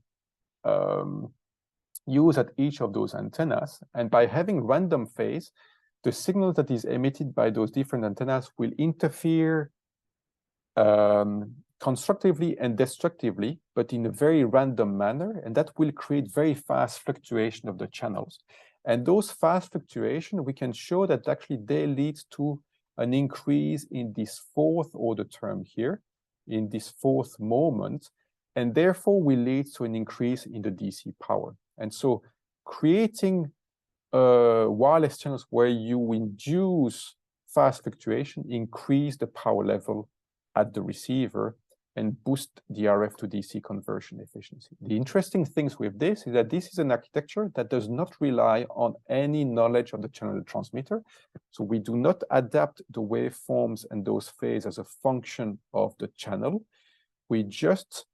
use at each of those antennas. And by having random phase, the signal that is emitted by those different antennas will interfere constructively and destructively, but in a very random manner. And that will create very fast fluctuation of the channels. And those fast fluctuations, we can show that actually they lead to an increase in this fourth order term here, in this fourth moment, and therefore will lead to an increase in the DC power. And so creating wireless channels where you induce fast fluctuation, increase the power level at the receiver, and boost the RF to DC conversion efficiency. The interesting things with this is that this is an architecture that does not rely on any knowledge of the channel transmitter. So we do not adapt the waveforms and those phases as a function of the channel. We just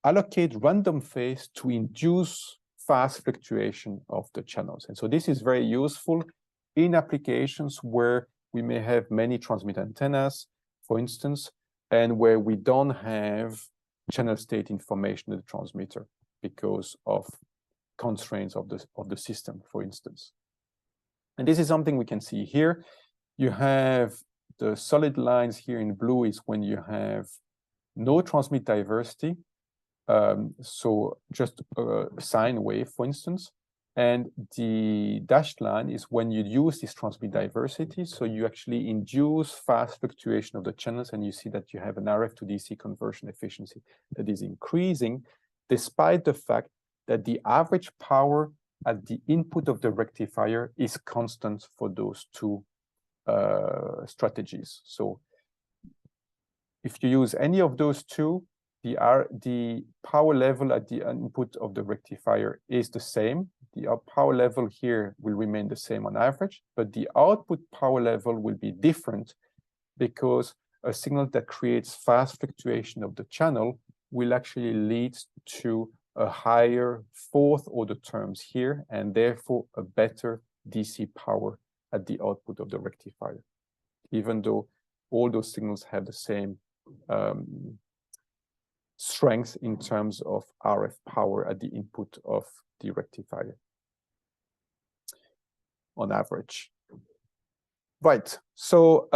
allocate random phase to induce fast fluctuation of the channels. And so this is very useful in applications where we may have many transmit antennas, for instance, and where we don't have channel state information in the transmitter because of constraints of the system, for instance. And this is something we can see here. You have the solid lines here in blue is when you have no transmit diversity. So just a sine wave, for instance. And the dashed line is when you use this transmit diversity. So you actually induce fast fluctuation of the channels, and you see that you have an RF to DC conversion efficiency that is increasing, despite the fact that the average power at the input of the rectifier is constant for those two strategies. So if you use any of those two, the power level at the input of the rectifier is the same. The power level here will remain the same on average, but the output power level will be different because a signal that creates fast fluctuation of the channel will actually lead to a higher fourth order terms here, and therefore a better DC power at the output of the rectifier, even though all those signals have the same strength in terms of RF power at the input of the rectifier on average. Right, so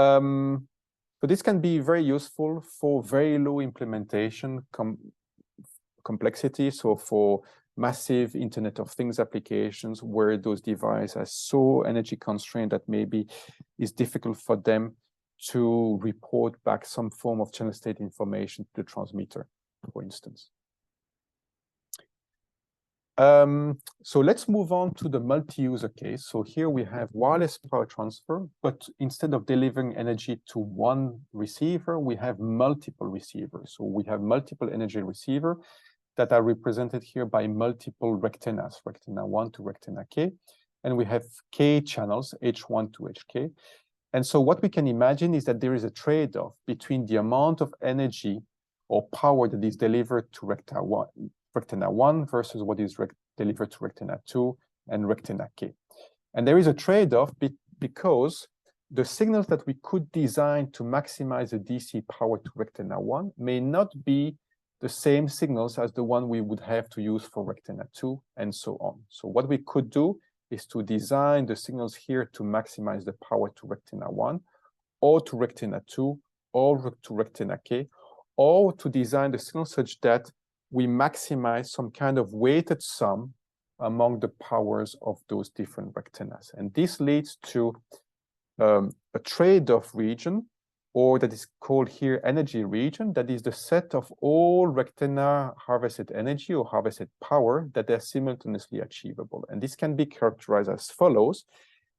this can be very useful for very low implementation complexity. So for massive Internet of Things applications where those devices are so energy constrained that maybe it's difficult for them to report back some form of channel state information to the transmitter, for instance. So let's move on to the multi-user case. So here we have wireless power transfer, but instead of delivering energy to one receiver, we have multiple receivers. So we have multiple energy receiver that are represented here by multiple rectennas, rectenna 1 to rectenna k, and we have k channels, h1 to hk. And so what we can imagine is that there is a trade-off between the amount of energy or power that is delivered to rectenna 1 versus what is delivered to rectenna 2 and rectenna k. And there is a trade-off because the signals that we could design to maximize the DC power to rectenna 1 may not be the same signals as the one we would have to use for rectenna 2 and so on. So what we could do is to design the signals here to maximize the power to rectenna 1 or to rectenna 2 or to rectenna k, or to design the signal such that we maximize some kind of weighted sum among the powers of those different rectennas. And this leads to a trade-off region, or that is called here energy region, that is the set of all rectenna harvested energy or harvested power that are simultaneously achievable. And this can be characterized as follows.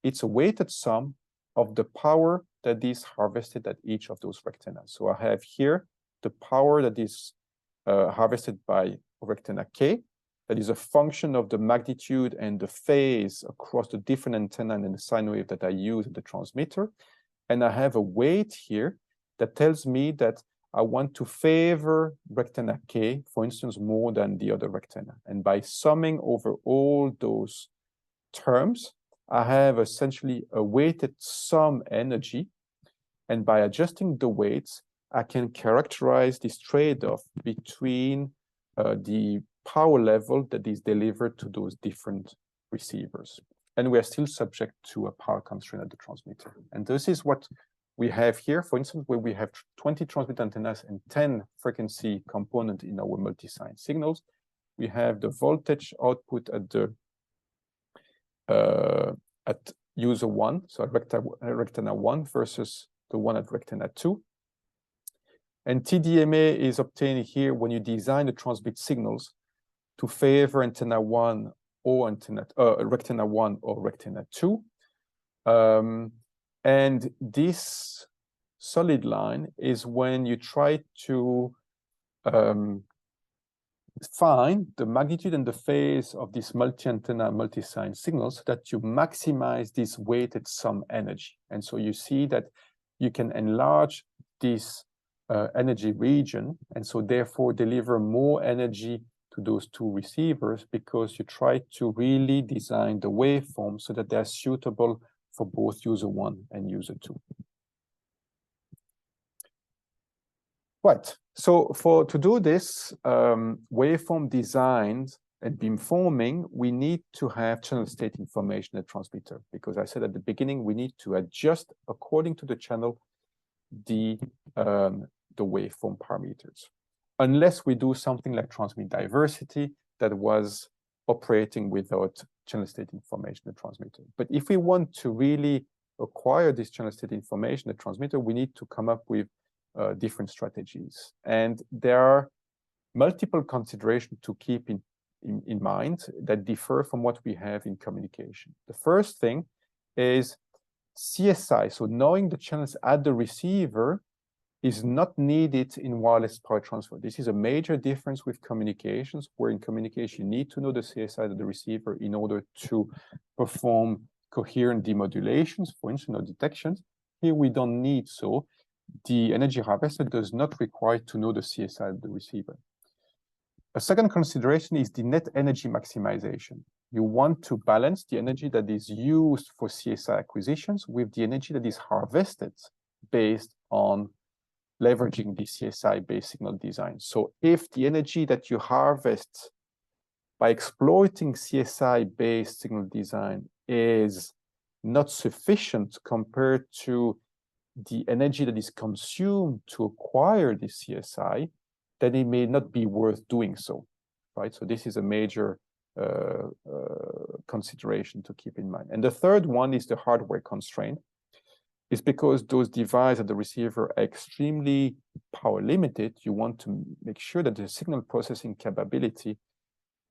It's a weighted sum of the power that is harvested at each of those rectennas. So I have here the power that is harvested by rectenna k, that is a function of the magnitude and the phase across the different antenna and the sine wave that I use at the transmitter. And I have a weight here that tells me that I want to favor rectenna k, for instance, more than the other rectenna. And by summing over all those terms, I have essentially a weighted sum energy. And by adjusting the weights, I can characterize this trade-off between the power level that is delivered to those different receivers. And we are still subject to a power constraint at the transmitter. And this is what we have here, for instance, where we have 20 transmit antennas and 10 frequency components in our multi-sign signals. We have the voltage output at the at user 1, so at rectenna 1 versus the one at rectenna 2. And TDMA is obtained here when you design the transmit signals to favor antenna 1 or rectenna 1 or rectenna 2. And this solid line is when you try to find the magnitude and the phase of these multi-antenna, multi-sign signals so that you maximize this weighted sum energy. And so you see that you can enlarge this energy region, and so therefore deliver more energy to those two receivers, because you try to really design the waveform so that they are suitable for both user 1 and user 2. Right, so to do this waveform design and beamforming, we need to have channel state information at transmitter, because I said at the beginning we need to adjust according to the channel the waveform parameters, unless we do something like transmit diversity that was operating without channel state information at transmitter. But if we want to really acquire this channel state information at transmitter, we need to come up with different strategies. And there are multiple considerations to keep in mind that differ from what we have in communication. The first thing is CSI, so knowing the channels at the receiver is not needed in wireless power transfer. This is a major difference with communications, where in communication you need to know the CSI of the receiver in order to perform coherent demodulations, for instance, or detections. Here we don't need so. The energy harvester does not require to know the CSI of the receiver. A second consideration is the net energy maximization. You want to balance the energy that is used for CSI acquisitions with the energy that is harvested based on leveraging the CSI-based signal design. So if the energy that you harvest by exploiting CSI-based signal design is not sufficient compared to the energy that is consumed to acquire the CSI, then it may not be worth doing so, right? So this is a major consideration to keep in mind. And the third one is the hardware constraint. It's because those devices at the receiver are extremely power limited. You want to make sure that the signal processing capability,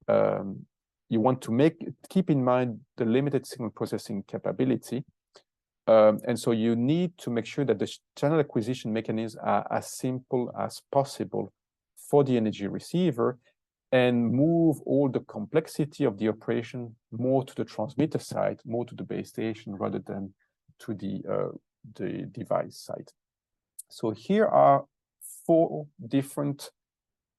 you want to keep in mind the limited signal processing capability. And so you need to make sure that the channel acquisition mechanisms are as simple as possible for the energy receiver, and move all the complexity of the operation more to the transmitter side, more to the base station, rather than to the device side. So here are 4 different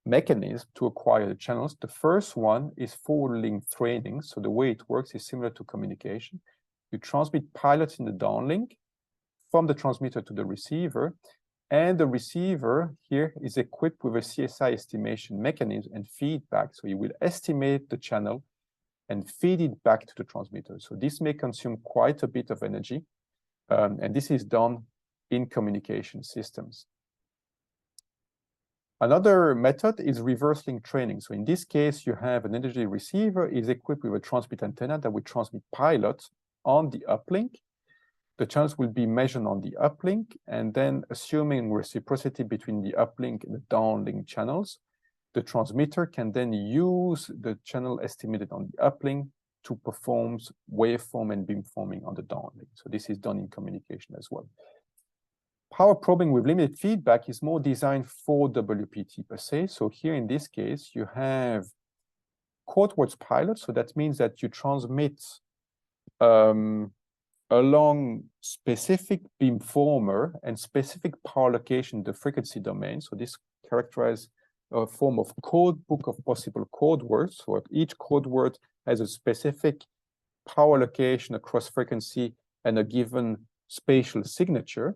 mechanisms to acquire the channels. The first one is forward-link training. So the way it works is similar to communication. You transmit pilots in the downlink from the transmitter to the receiver, and the receiver here is equipped with a CSI estimation mechanism and feedback. So you will estimate the channel and feed it back to the transmitter. So this may consume quite a bit of energy, and this is done in communication systems. Another method is reverse link training. So in this case, you have an energy receiver is equipped with a transmit antenna that will transmit pilots on the uplink. The channels will be measured on the uplink, and then assuming reciprocity between the uplink and the downlink channels, the transmitter can then use the channel estimated on the uplink to perform waveform and beamforming on the downlink. So this is done in communication as well. Power probing with limited feedback is more designed for WPT per se. So here in this case, you have codewards pilots. So that means that you transmit along specific beamformer and specific power location, the frequency domain. So this characterizes a form of code book of possible code words. So each code word has a specific power location across frequency and a given spatial signature.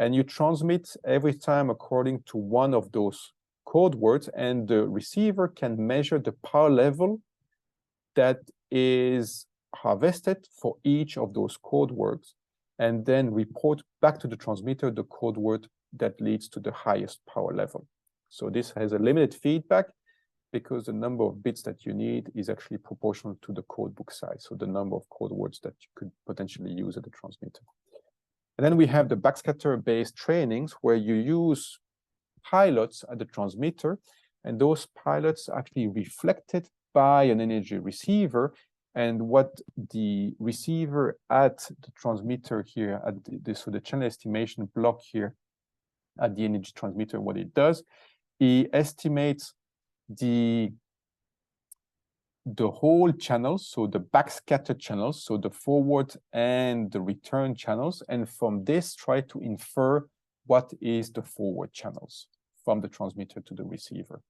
And you transmit every time according to one of those code words, and the receiver can measure the power level that is harvested for each of those code words, and then report back to the transmitter the code word that leads to the highest power level. So this has a limited feedback because the number of bits that you need is actually proportional to the code book size, so the number of code words that you could potentially use at the transmitter. And then we have the backscatter-based trainings where you use pilots at the transmitter, and those pilots are actually reflected by an energy receiver. And what the receiver at the transmitter here, at so the channel estimation block here at the energy transmitter, what it does, it estimates the whole channels, so the backscatter channels, so the forward and the return channels, and from this try to infer what is the forward channels from the transmitter to the receiver.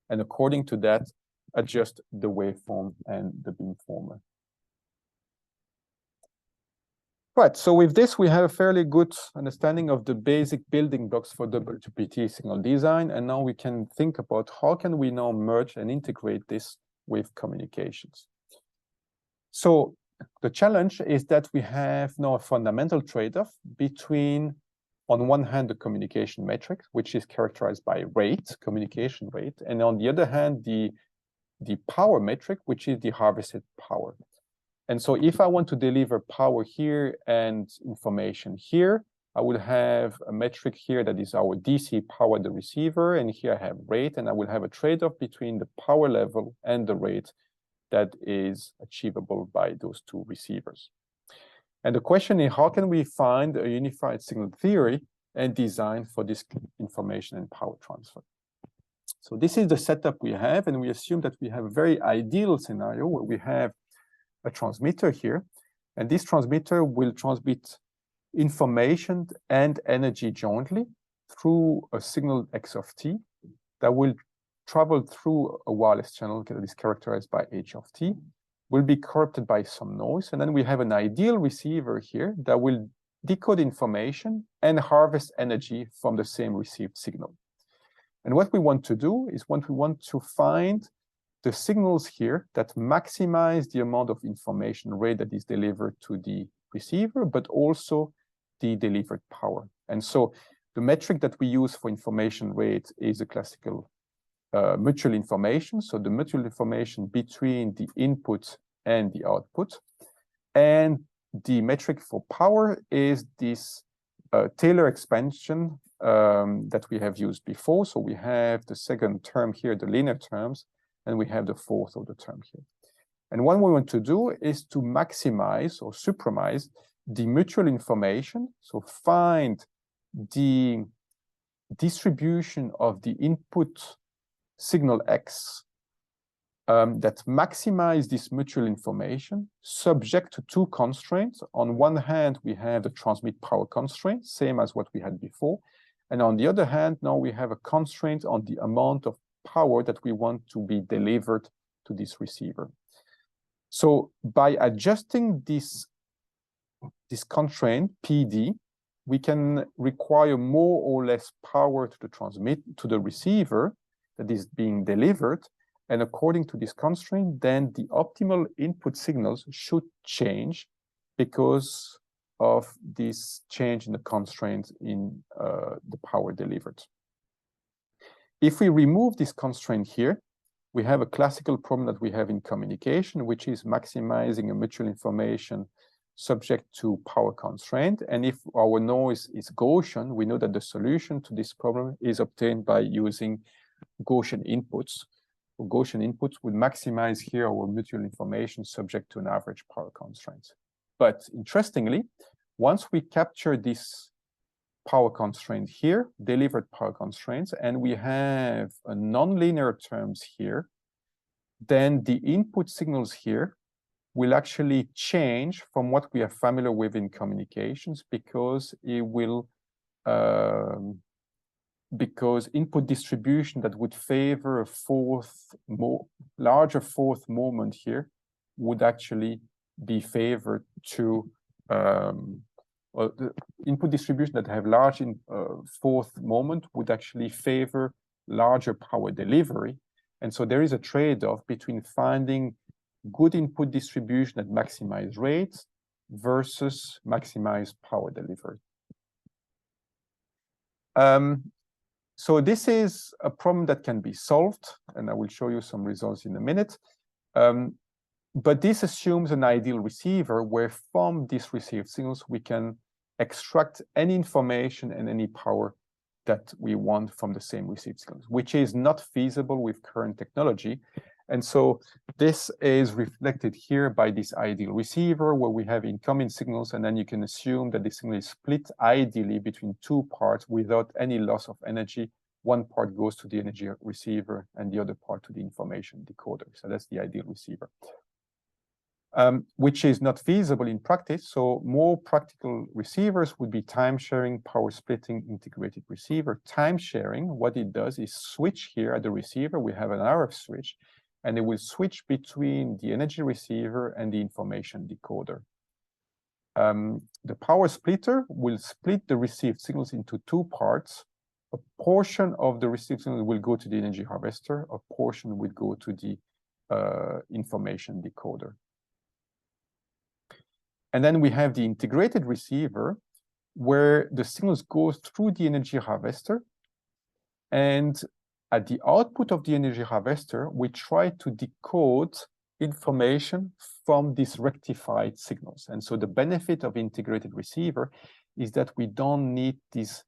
And according to that, adjust the waveform and the beamformer. Right, so with this, we have a fairly good understanding of the basic building blocks for WPT signal design, and now we can think about how can we now merge and integrate this with communications. So the challenge is that we have now a fundamental trade-off between, on one hand, the communication metric, which is characterized by rate, communication rate, and on the other hand, the power metric, which is the harvested power. And so if I want to deliver power here and information here, I will have a metric here that is our DC power, the receiver, and here I have rate, and I will have a trade-off between the power level and the rate that is achievable by those two receivers. And the question is, how can we find a unified signal theory and design for this information and power transfer? So this is the setup we have, and we assume that we have a very ideal scenario where we have a transmitter here, and this transmitter will transmit information and energy jointly through a signal x of t that will travel through a wireless channel that is characterized by h of t, will be corrupted by some noise, and then we have an ideal receiver here that will decode information and harvest energy from the same received signal. And what we want to do is we want to find the signals here that maximize the amount of information rate that is delivered to the receiver, but also the delivered power. And so the metric that we use for information rate is a classical mutual information. So the mutual information between the input and the output. And the metric for power is this Taylor expansion that we have used before. So we have the second term here, the linear terms, and we have the fourth of the term here. And what we want to do is to maximize or supramize the mutual information. So find the distribution of the input signal X that maximize this mutual information subject to two constraints. On one hand, we have the transmit power constraint, same as what we had before. And on the other hand, now we have a constraint on the amount of power that we want to be delivered to this receiver. So by adjusting this constraint, PD, we can require more or less power to the receiver that is being delivered. And according to this constraint, then the optimal input signals should change because of this change in the constraint in the power delivered. If we remove this constraint here, we have a classical problem that we have in communication, which is maximizing a mutual information subject to power constraint. And if our noise is Gaussian, we know that the solution to this problem is obtained by using Gaussian inputs. Gaussian inputs would maximize here our mutual information subject to an average power constraint. But interestingly, once we capture this power constraint here, delivered power constraints, and we have a nonlinear terms here, then the input signals here will actually change from what we are familiar with in communications, because it will because input distribution that would favor a larger fourth moment here would actually be favored to well, the input distribution that have large fourth moment would actually favor larger power delivery. And so there is a trade-off between finding good input distribution that maximize rates versus maximize power delivery. So this is a problem that can be solved, and I will show you some results in a minute. But this assumes an ideal receiver where from these received signals, we can extract any information and any power that we want from the same received signals, which is not feasible with current technology. And so this is reflected here by this ideal receiver where we have incoming signals, and then you can assume that the signal is split ideally between two parts without any loss of energy. One part goes to the energy receiver and the other part to the information decoder. So that's the ideal receiver. Which is not feasible in practice. So more practical receivers would be time-sharing, power-splitting, integrated receiver. Time-sharing, what it does is switch here at the receiver. We have an RF switch, and it will switch between the energy receiver and the information decoder. The power splitter will split the received signals into two parts. A portion of the received signal will go to the energy harvester. A portion will go to the information decoder. And then we have the integrated receiver where the signals go through the energy harvester. And at the output of the energy harvester, we try to decode information from these rectified signals. And so the benefit of integrated receiver is that we don't need this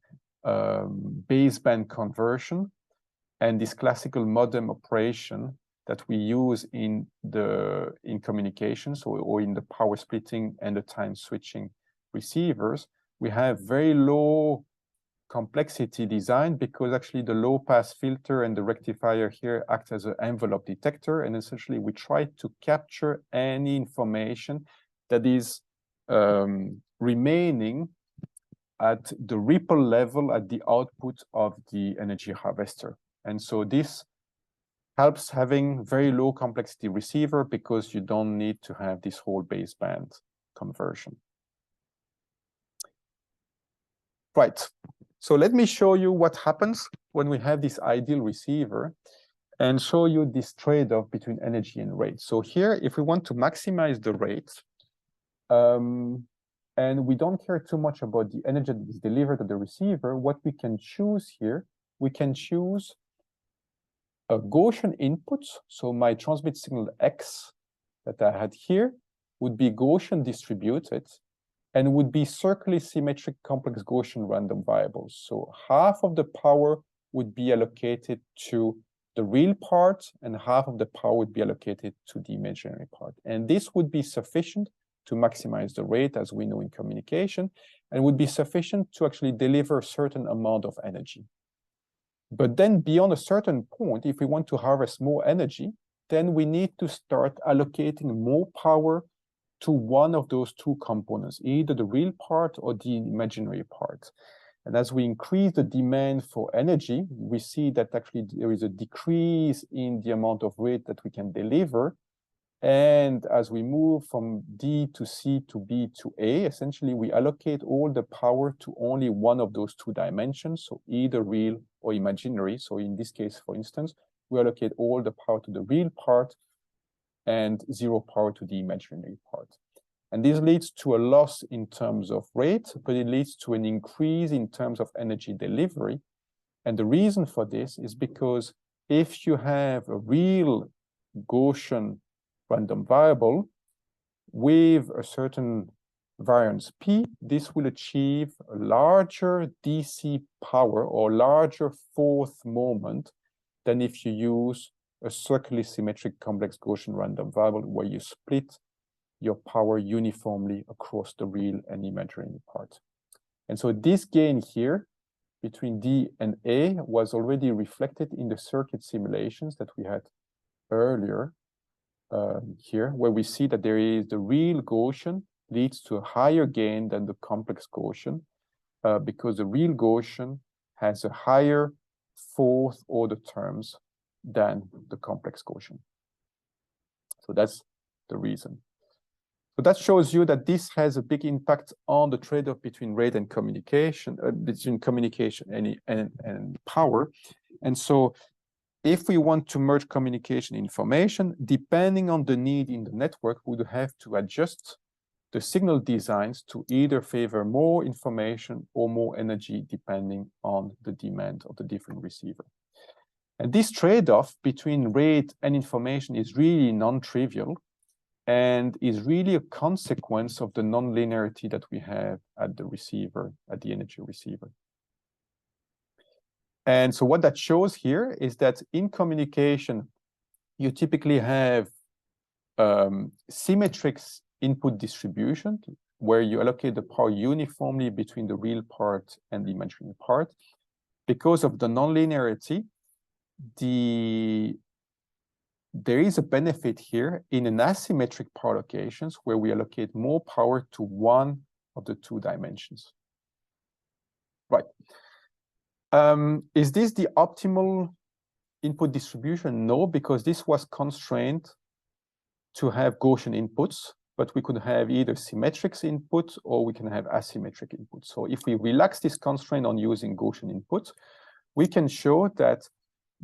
baseband conversion and this classical modem operation that we use in communications or in the power splitting and the time switching receivers. We have very low complexity design because actually the low pass filter and the rectifier here act as an envelope detector, and essentially we try to capture any information that is remaining at the ripple level at the output of the energy harvester. And so this helps having very low complexity receiver because you don't need to have this whole baseband conversion. Right, so let me show you what happens when we have this ideal receiver and show you this trade-off between energy and rate. So here, if we want to maximize the rate, and we don't care too much about the energy that is delivered to the receiver, what we can choose here, we can choose a Gaussian input. So my transmit signal X that I had here would be Gaussian distributed and would be circularly symmetric complex Gaussian random variables. So half of the power would be allocated to the real part and half of the power would be allocated to the imaginary part. And this would be sufficient to maximize the rate, as we know in communication, and would be sufficient to actually deliver a certain amount of energy. But then beyond a certain point, if we want to harvest more energy, then we need to start allocating more power to one of those two components, either the real part or the imaginary part. And as we increase the demand for energy, we see that actually there is a decrease in the amount of rate that we can deliver. And as we move from D to C to B to A, essentially we allocate all the power to only one of those two dimensions, so either real or imaginary. So in this case, for instance, we allocate all the power to the real part and zero power to the imaginary part. And this leads to a loss in terms of rate, but it leads to an increase in terms of energy delivery. And the reason for this is because if you have a real Gaussian random variable with a certain variance P, this will achieve a larger DC power or larger fourth moment than if you use a circularly symmetric complex Gaussian random variable where you split your power uniformly across the real and imaginary part. And so this gain here between D and A was already reflected in the circuit simulations that we had earlier here, where we see that there is the real Gaussian leads to a higher gain than the complex Gaussian because the real Gaussian has a higher fourth order terms than the complex Gaussian. So that's the reason. So that shows you that this has a big impact on the trade-off between rate and communication, between communication and power. And so if we want to merge communication information, depending on the need in the network, we would have to adjust the signal designs to either favor more information or more energy, depending on the demand of the different receiver. And this trade-off between rate and information is really non-trivial and is really a consequence of the non-linearity that we have at the receiver, at the energy receiver. And so what that shows here is that in communication, you typically have symmetric input distribution, where you allocate the power uniformly between the real part and the imaginary part. Because of the non-linearity, there is a benefit here in an asymmetric power allocations where we allocate more power to one of the two dimensions. Right. Is this the optimal input distribution? No, because this was constrained to have Gaussian inputs, but we could have either symmetric inputs or we can have asymmetric inputs. So if we relax this constraint on using Gaussian inputs, we can show that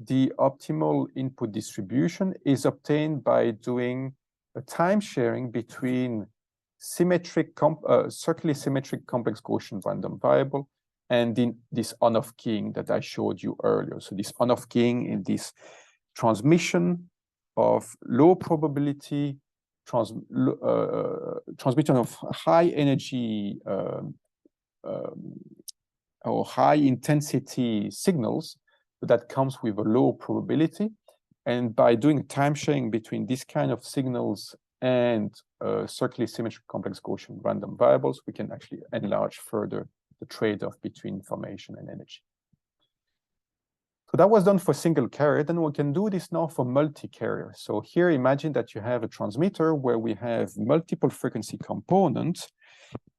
the optimal input distribution is obtained by doing a time sharing between circularly symmetric complex Gaussian random variable and in this on-off keying that I showed you earlier. So this on-off keying in this transmission of low probability, transmission of high energy or high intensity signals that comes with a low probability. And by doing time sharing between this kind of signals and circularly symmetric complex Gaussian random variables, we can actually enlarge further the trade-off between information and energy. So that was done for single carrier. Then we can do this now for multi-carrier. So here, imagine that you have a transmitter where we have multiple frequency components,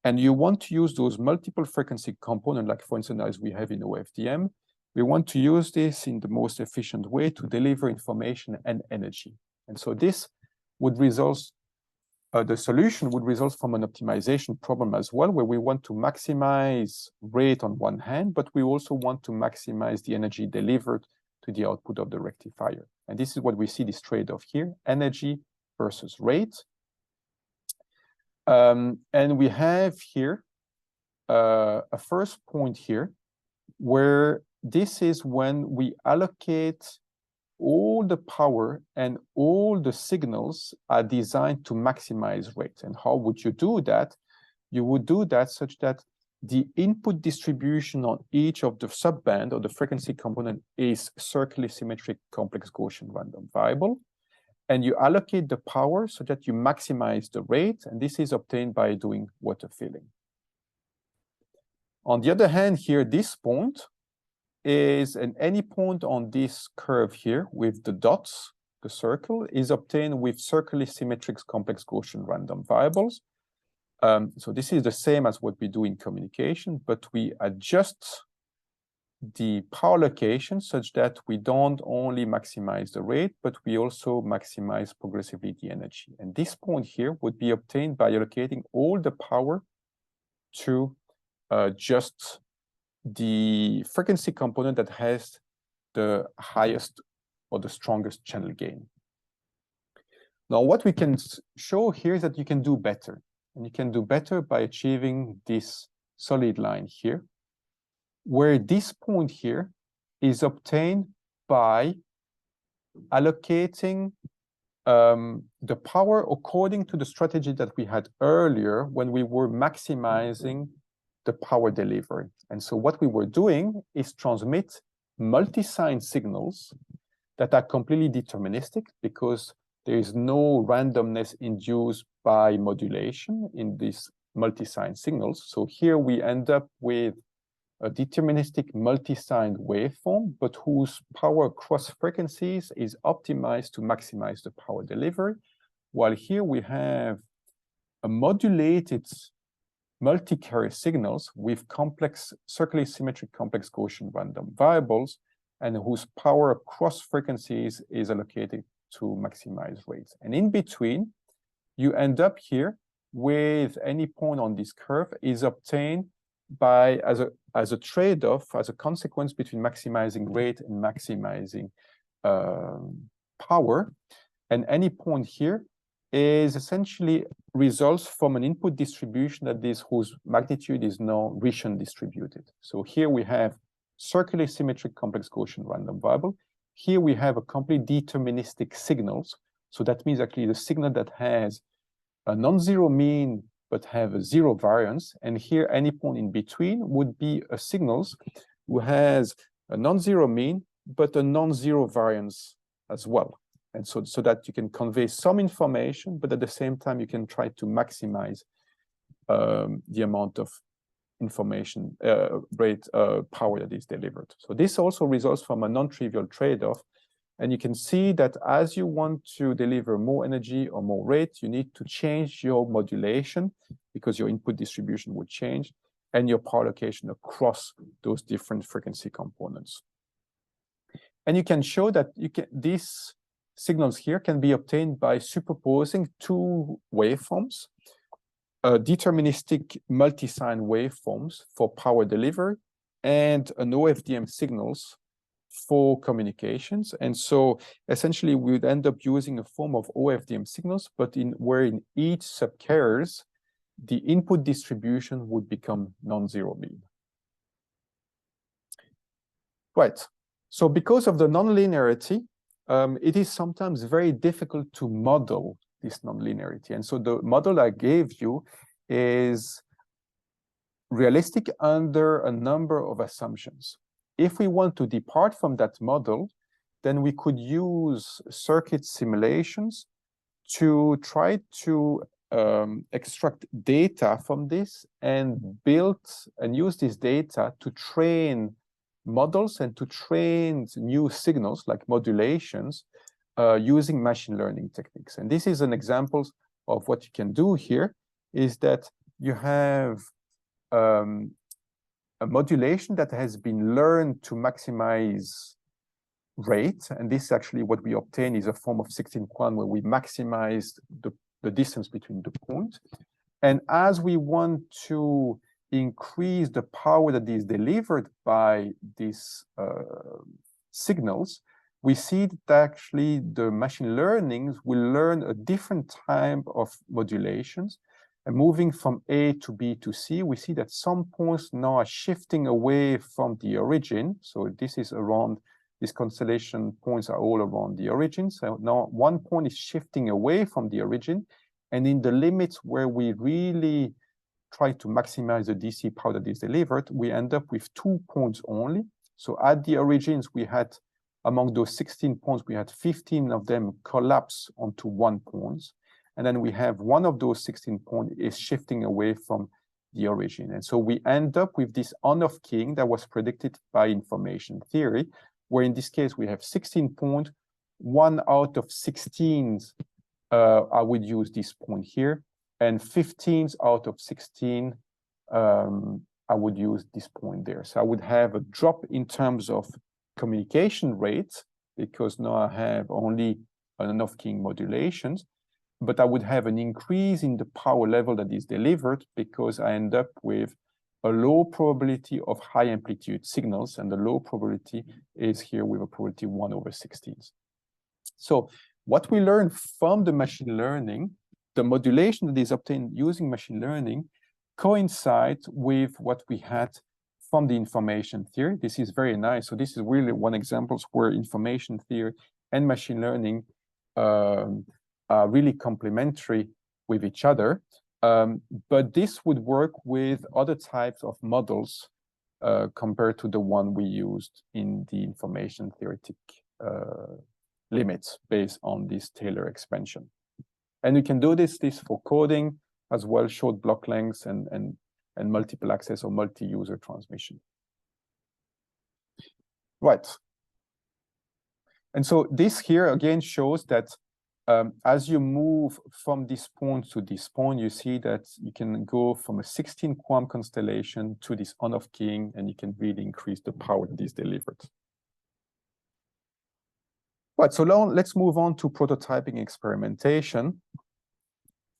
and you want to use those multiple frequency components, like for instance, as we have in OFDM, we want to use this in the most efficient way to deliver information and energy. And so this would result, the solution would result from an optimization problem as well, where we want to maximize rate on one hand, but we also want to maximize the energy delivered to the output of the rectifier. And this is what we see this trade-off here, energy versus rate. And we have here a first point here, where this is when we allocate all the power and all the signals are designed to maximize rate. And how would you do that? You would do that such that the input distribution on each of the subband or the frequency component is circularly symmetric complex Gaussian random variable. And you allocate the power so that you maximize the rate. And this is obtained by doing water filling. On the other hand, here, this point is any point on this curve here with the dots, the circle, is obtained with circularly symmetric complex Gaussian random variables. So this is the same as what we do in communication, but we adjust the power allocation such that we don't only maximize the rate, but we also maximize progressively the energy. And this point here would be obtained by allocating all the power to just the frequency component that has the highest or the strongest channel gain. Now, what we can show here is that you can do better. And you can do better by achieving this solid line here, where this point here is obtained by allocating the power according to the strategy that we had earlier when we were maximizing the power delivery. And so what we were doing is transmit multi-sign signals that are completely deterministic because there is no randomness induced by modulation in these multi-sign signals. So here we end up with a deterministic multi-signed waveform, but whose power across frequencies is optimized to maximize the power delivery. While here we have a modulated multi-carrier signals with complex, circularly symmetric complex Gaussian random variables, and whose power across frequencies is allocated to maximize rates. And in between, you end up here with any point on this curve is obtained by as a trade-off, as a consequence between maximizing rate and maximizing power. And any point here is essentially results from an input distribution that is whose magnitude is now Riccian distributed. So here we have circularly symmetric complex Gaussian random variable. Here we have a complete deterministic signals. So that means actually the signal that has a non-zero mean but have a zero variance. And here any point in between would be a signals who has a non-zero mean but a non-zero variance as well. And so that you can convey some information, but at the same time you can try to maximize the amount of information rate power that is delivered. So this also results from a non-trivial trade-off. And you can see that as you want to deliver more energy or more rate, you need to change your modulation because your input distribution would change and your power allocation across those different frequency components. And you can show that these signals here can be obtained by superposing two waveforms, deterministic multi-sign waveforms for power delivery and an OFDM signals for communications. And so essentially we would end up using a form of OFDM signals, but where in each subcarriers, the input distribution would become non-zero mean. Right. So because of the nonlinearity, it is sometimes very difficult to model this nonlinearity. And so the model I gave you is realistic under a number of assumptions. If we want to depart from that model, then we could use circuit simulations to try to extract data from this and build and use this data to train models and to train new signals like modulations using machine learning techniques. And this is an example of what you can do here, is that you have a modulation that has been learned to maximize rate. And this is actually what we obtain is a form of 16-Quan where we maximize the distance between the point. And as we want to increase the power that is delivered by these signals, we see that actually the machine learnings will learn a different type of modulations. And moving from A to B to C, we see that some points now are shifting away from the origin. So this is around, these constellation points are all around the origin. So now one point is shifting away from the origin. And in the limits where we really try to maximize the DC power that is delivered, we end up with 2 points only. So at the origins, we had, among those 16 points, we had 15 of them collapse onto 1 point. And then we have one of those 16 points is shifting away from the origin. And so we end up with this on-off keying that was predicted by information theory, where in this case, we have 16 points, 1 out of 16, I would use this point here. and 15 out of 16, I would use this point there. So I would have a drop in terms of communication rate, because now I have only an off-keying modulations, but I would have an increase in the power level that is delivered, because I end up with a low probability of high amplitude signals, and the low probability is here with a probability 1/16. So what we learn from the machine learning, the modulation that is obtained using machine learning, coincides with what we had from the information theory. This is very nice. So this is really one example where information theory and machine learning are really complementary with each other. But this would work with other types of models compared to the one we used in the information theoretic limits based on this Taylor expansion. And we can do this for coding as well, short block lengths and multiple access or multi-user transmission. Right. And so this here again shows that as you move from this point to this point, you see that you can go from a 16 QAM constellation to this on-off keying, and you can really increase the power that is delivered. Right, so now let's move on to prototyping experimentation.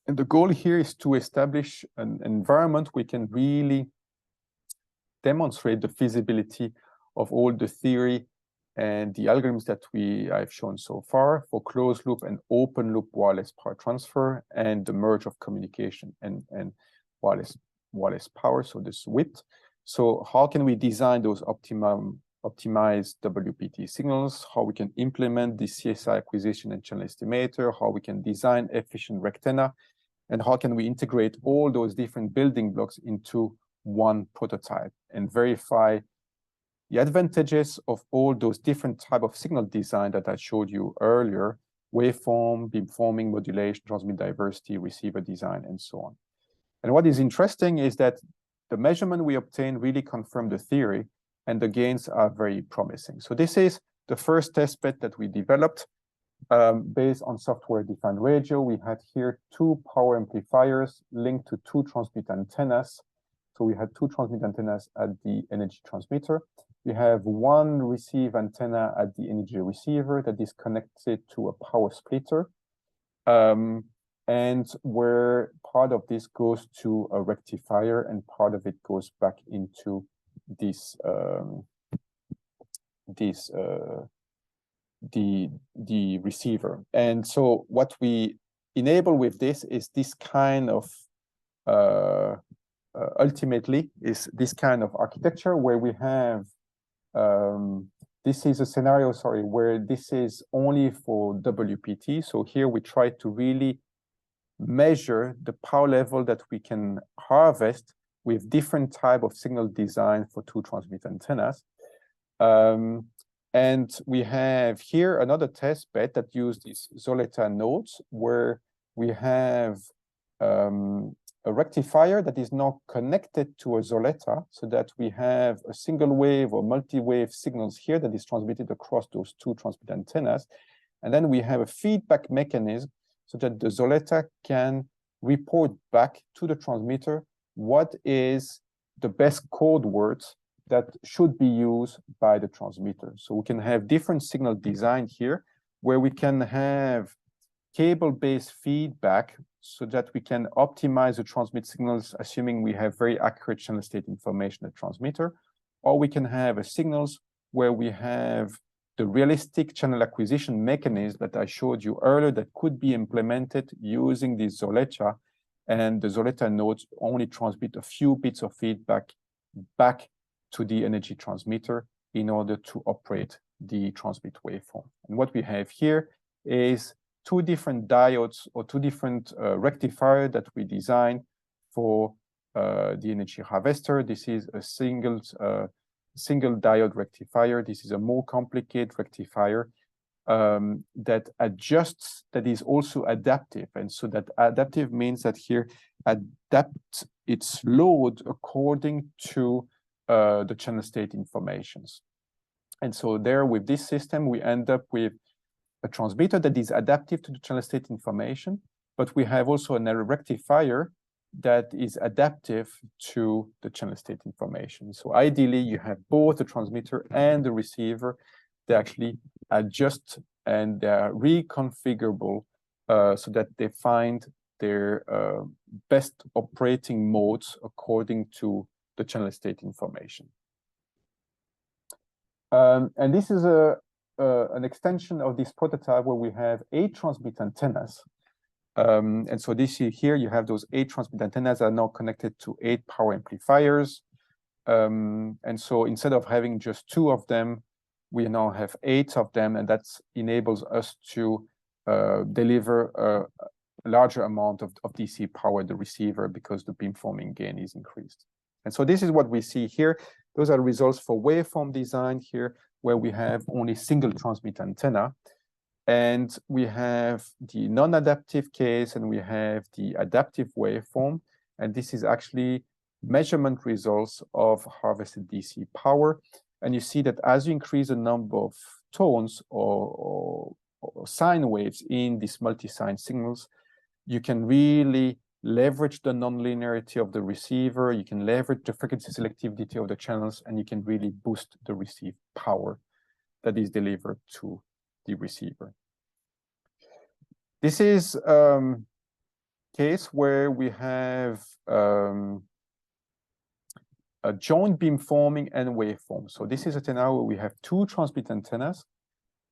And the goal here is to establish an environment we can really demonstrate the feasibility of all the theory and the algorithms that I've shown so far for closed loop and open loop wireless power transfer and the merge of communication and wireless power, so this WIPT. So how can we design those optimized WPT signals, how we can implement the CSI acquisition and channel estimator, how we can design efficient rectenna, and how can we integrate all those different building blocks into one prototype and verify the advantages of all those different type of signal design that I showed you earlier: waveform, beamforming, modulation, transmit diversity, receiver design, and so on. And what is interesting is that the measurement we obtain really confirm the theory, and the gains are very promising. So this is the first test bed that we developed based on software-defined radio. We had here 2 power amplifiers linked to 2 transmit antennas. So we had 2 transmit antennas at the energy transmitter. We have 1 receive antenna at the energy receiver that is connected to a power splitter, and where part of this goes to a rectifier and part of it goes back into this the receiver. And so what we enable with this is this kind of ultimately is this kind of architecture where we have this is a scenario, sorry, where this is only for WPT. So here we try to really measure the power level that we can harvest with different type of signal design for 2 transmit antennas. And we have here another test bed that uses these Zoleta nodes, where we have a rectifier that is now connected to a Zoleta, so that we have a single wave or multi-wave signals here that is transmitted across those 2 transmit antennas. And then we have a feedback mechanism so that the Zoleta can report back to the transmitter what is the best code words that should be used by the transmitter. So we can have different signal design here, where we can have cable-based feedback so that we can optimize the transmit signals, assuming we have very accurate channel state information at transmitter, or we can have signals where we have the realistic channel acquisition mechanism that I showed you earlier that could be implemented using this Zoleta, and the Zoleta nodes only transmit a few bits of feedback back to the energy transmitter in order to operate the transmit waveform. And what we have here is 2 different diodes or 2 different rectifiers that we designed for the energy harvester. This is a single diode rectifier. This is a more complicated rectifier that adjusts, that is also adaptive. And so that adaptive means that here adapt its load according to the channel state informations. And so there with this system, we end up with a transmitter that is adaptive to the channel state information, but we have also an error rectifier that is adaptive to the channel state information. So ideally, you have both the transmitter and the receiver. They actually adjust and they are reconfigurable so that they find their best operating modes according to the channel state information. And this is an extension of this prototype where we have 8 transmit antennas. And so this here, you have those 8 transmit antennas that are now connected to 8 power amplifiers. And so instead of having just 2 of them, we now have 8 of them, and that enables us to deliver a larger amount of DC power to the receiver because the beamforming gain is increased. And so this is what we see here. Those are results for waveform design here, where we have only single transmit antenna. And we have the non-adaptive case, and we have the adaptive waveform. And this is actually measurement results of harvested DC power. And you see that as you increase the number of tones or sine waves in these multi-sign signals, you can really leverage the non-linearity of the receiver, you can leverage the frequency selectivity of the channels, and you can really boost the received power that is delivered to the receiver. This is a case where we have a joint beamforming and waveform. So this is a antenna where we have 2 transmit antennas,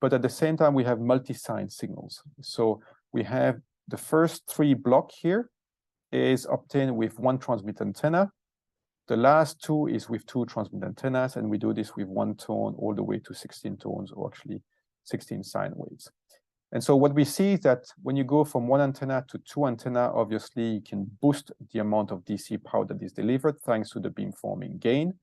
but at the same time we have multi-sign signals. So we have the first 3 block here is obtained with 1 transmit antenna. The last 2 is with 2 transmit antennas, and we do this with 1 tone all the way to 16 tones, or actually 16 sine waves. And so what we see is that when you go from 1 antenna to 2 antenna, obviously you can boost the amount of DC power that is delivered thanks to the beamforming gain.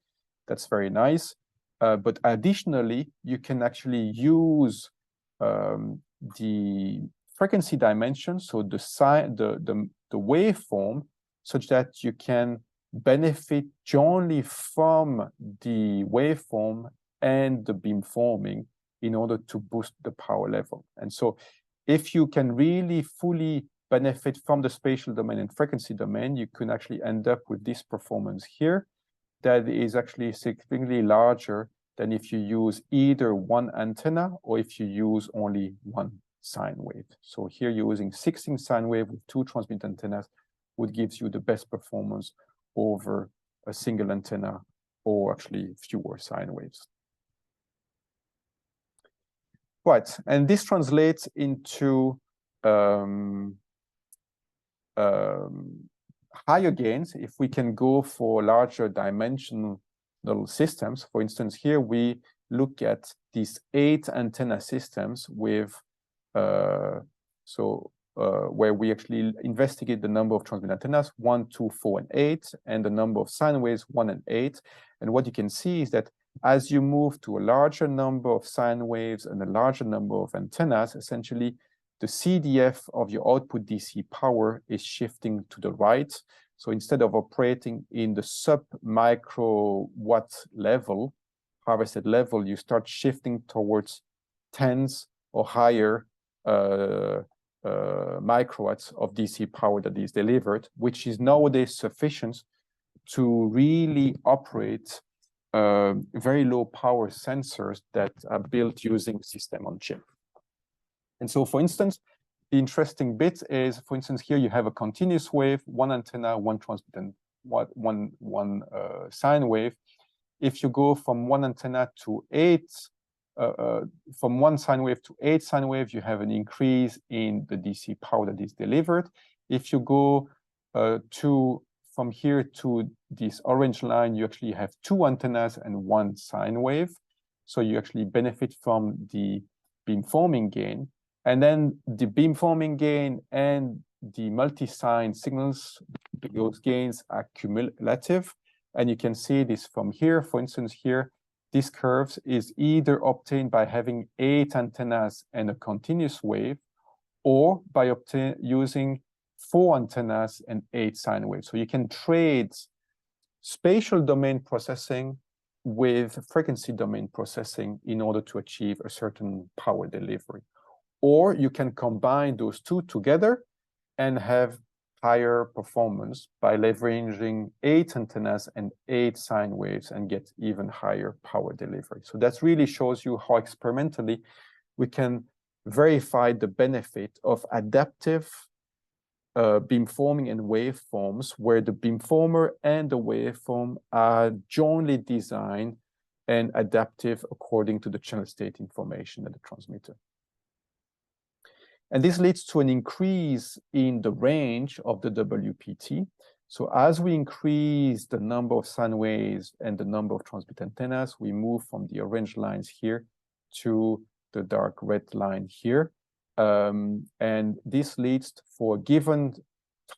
That's very nice. But additionally, you can actually use the frequency dimension, so the waveform, such that you can benefit jointly from the waveform and the beamforming in order to boost the power level. And so if you can really fully benefit from the spatial domain and frequency domain, you can actually end up with this performance here that is actually significantly larger than if you use either 1 antenna or if you use only 1 sine wave. So here you're using 16 sine wave with 2 transmit antennas, would gives you the best performance over a single antenna or actually fewer sine waves. Right, and this translates into higher gains if we can go for larger dimensional systems. For instance, here we look at these 8 antenna systems with where we actually investigate the number of transmit antennas 1, 2, 4, and 8, and the number of sine waves 1 and 8. And what you can see is that as you move to a larger number of sine waves and a larger number of antennas, essentially the CDF of your output DC power is shifting to the right. So instead of operating in the sub-microwatt level, harvested level, you start shifting towards tens or higher microwatts of DC power that is delivered, which is nowadays sufficient to really operate very low power sensors that are built using system on chip. And so, for instance, the interesting bit is, for instance, here you have a continuous wave, 1 antenna, 1 transmit, and one sine wave. If you go from 1 antenna to 8, from 1 sine wave to 8 sine waves, you have an increase in the DC power that is delivered. If you go from here to this orange line, you actually have 2 antennas and 1 sine wave. So you actually benefit from the beamforming gain. And then the beamforming gain and the multi-sign signals, those gains are cumulative. And you can see this from here. For instance, here, this curve is either obtained by having 8 antennas and a continuous wave, or by using 4 antennas and 8 sine waves. So you can trade spatial domain processing with frequency domain processing in order to achieve a certain power delivery. Or you can combine those two together and have higher performance by leveraging 8 antennas and 8 sine waves and get even higher power delivery. So that really shows you how experimentally we can verify the benefit of adaptive beamforming and waveforms, where the beamformer and the waveform are jointly designed and adaptive according to the channel state information at the transmitter. And this leads to an increase in the range of the WPT. So as we increase the number of sine waves and the number of transmit antennas, we move from the orange lines here to the dark red line here. And this leads for a given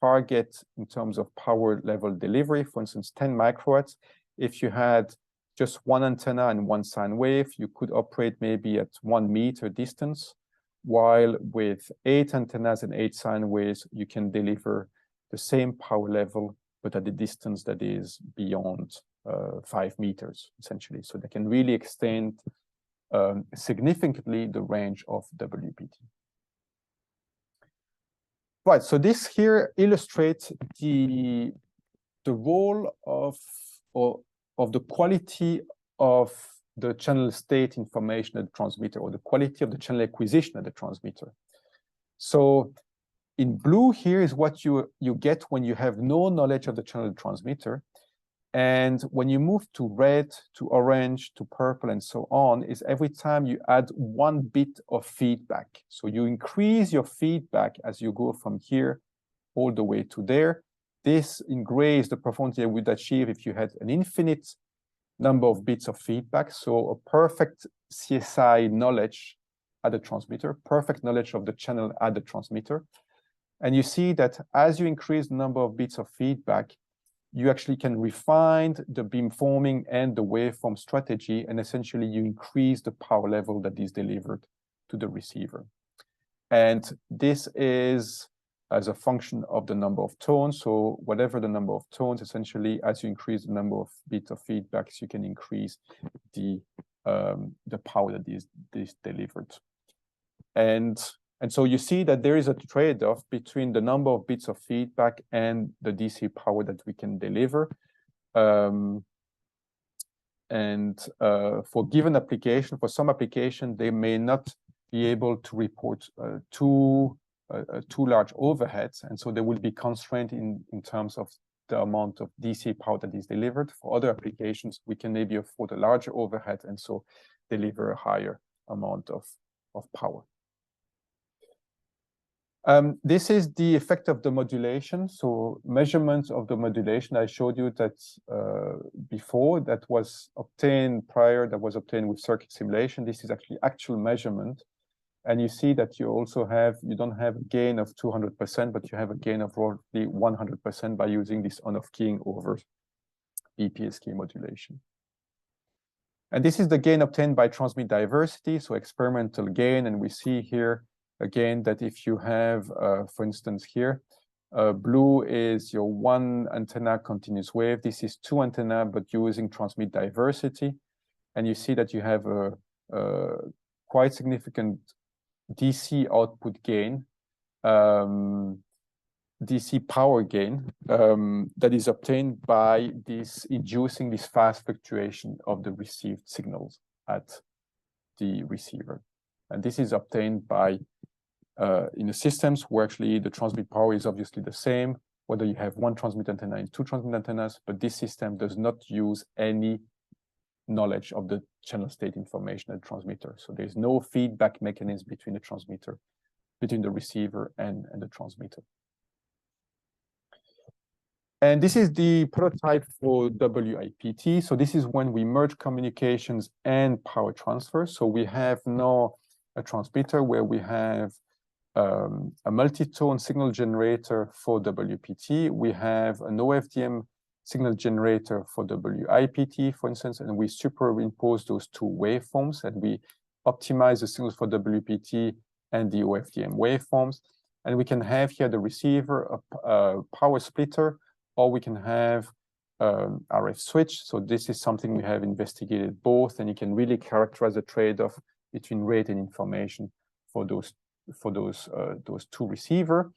target in terms of power level delivery, for instance, 10 microwatts. If you had just one antenna and one sine wave, you could operate maybe at 1 meter distance, while with 8 antennas and 8 sine waves, you can deliver the same power level, but at a distance that is beyond 5 meters, essentially. So they can really extend significantly the range of WPT. Right, so this here illustrates the role of the quality of the channel state information at the transmitter, or the quality of the channel acquisition at the transmitter. So in blue here is what you get when you have no knowledge of the channel transmitter. And when you move to red, to orange, to purple, and so on, is every time you add 1 bit of feedback. So you increase your feedback as you go from here all the way to there. This in gray is the performance you would achieve if you had an infinite number of bits of feedback. So a perfect CSI knowledge at the transmitter, perfect knowledge of the channel at the transmitter. And you see that as you increase the number of bits of feedback, you actually can refine the beamforming and the waveform strategy, and essentially you increase the power level that is delivered to the receiver. And this is as a function of the number of tones. So whatever the number of tones, essentially, as you increase the number of bits of feedbacks, you can increase the power that is delivered. And so you see that there is a trade-off between the number of bits of feedback and the DC power that we can deliver. For given application, for some application, they may not be able to report too large overheads, and so there will be constraint in terms of the amount of DC power that is delivered. For other applications, we can maybe afford a larger overhead and so deliver a higher amount of power. This is the effect of the modulation. So measurements of the modulation, I showed you that before, that was obtained prior, that was obtained with circuit simulation. This is actually actual measurement. And you see that you also have, you don't have a gain of 200%, but you have a gain of roughly 100% by using this on-off keying over BPSK modulation. And this is the gain obtained by transmit diversity, so experimental gain. And we see here again that if you have, for instance here, blue is your 1 antenna continuous wave. This is 2 antenna, but using transmit diversity. And you see that you have a quite significant DC output gain, DC power gain that is obtained by this inducing this fast fluctuation of the received signals at the receiver. And this is obtained by in the systems where actually the transmit power is obviously the same, whether you have 1 transmit antenna and 2 transmit antennas, but this system does not use any knowledge of the channel state information at the transmitter. So there's no feedback mechanism between the transmitter, between the receiver and the transmitter. And this is the prototype for WIPT. So this is when we merge communications and power transfer. So we have now a transmitter where we have a multi-tone signal generator for WPT. We have an OFDM signal generator for WIPT, for instance, and we superimpose those 2 waveforms, and we optimize the signals for WPT and the OFDM waveforms. And we can have here the receiver, a power splitter, or we can have RF switch. So this is something we have investigated both, and you can really characterize the trade-off between rate and information for those 2 receiver.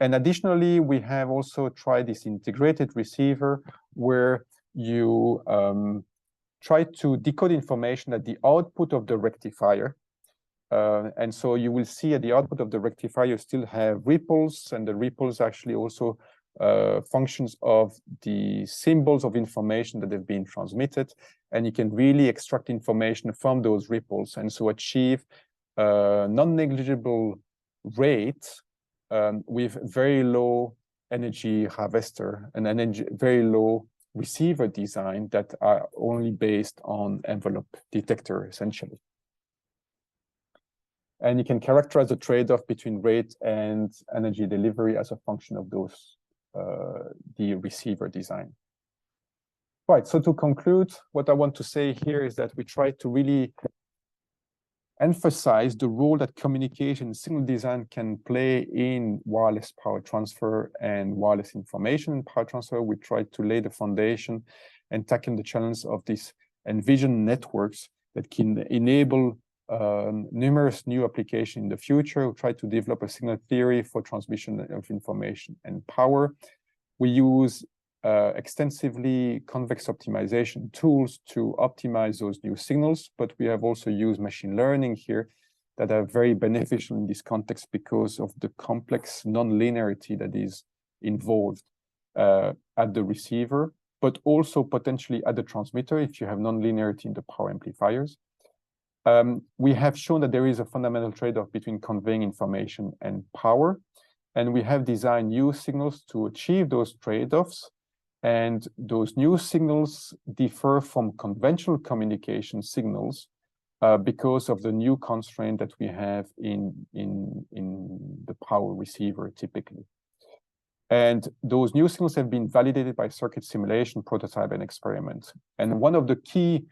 And additionally, we have also tried this integrated receiver where you try to decode information at the output of the rectifier. And so you will see at the output of the rectifier, you still have ripples, and the ripples actually also functions of the symbols of information that have been transmitted. And you can really extract information from those ripples, and so achieve non-negligible rate with very low energy harvester and very low receiver design that are only based on envelope detector, essentially. And you can characterize the trade-off between rate and energy delivery as a function of those, the receiver design. Right, so to conclude, what I want to say here is that we try to really emphasize the role that communication signal design can play in wireless power transfer and wireless information power transfer. We try to lay the foundation and tackle the challenge of these envisioned networks that can enable numerous new applications in the future. We try to develop a signal theory for transmission of information and power. We use extensively convex optimization tools to optimize those new signals, but we have also used machine learning here that are very beneficial in this context because of the complex non-linearity that is involved at the receiver, but also potentially at the transmitter if you have non-linearity in the power amplifiers. We have shown that there is a fundamental trade-off between conveying information and power, and we have designed new signals to achieve those trade-offs. And those new signals differ from conventional communication signals because of the new constraint that we have in the power receiver typically. And those new signals have been validated by circuit simulation, prototype, and experiment. And one of the key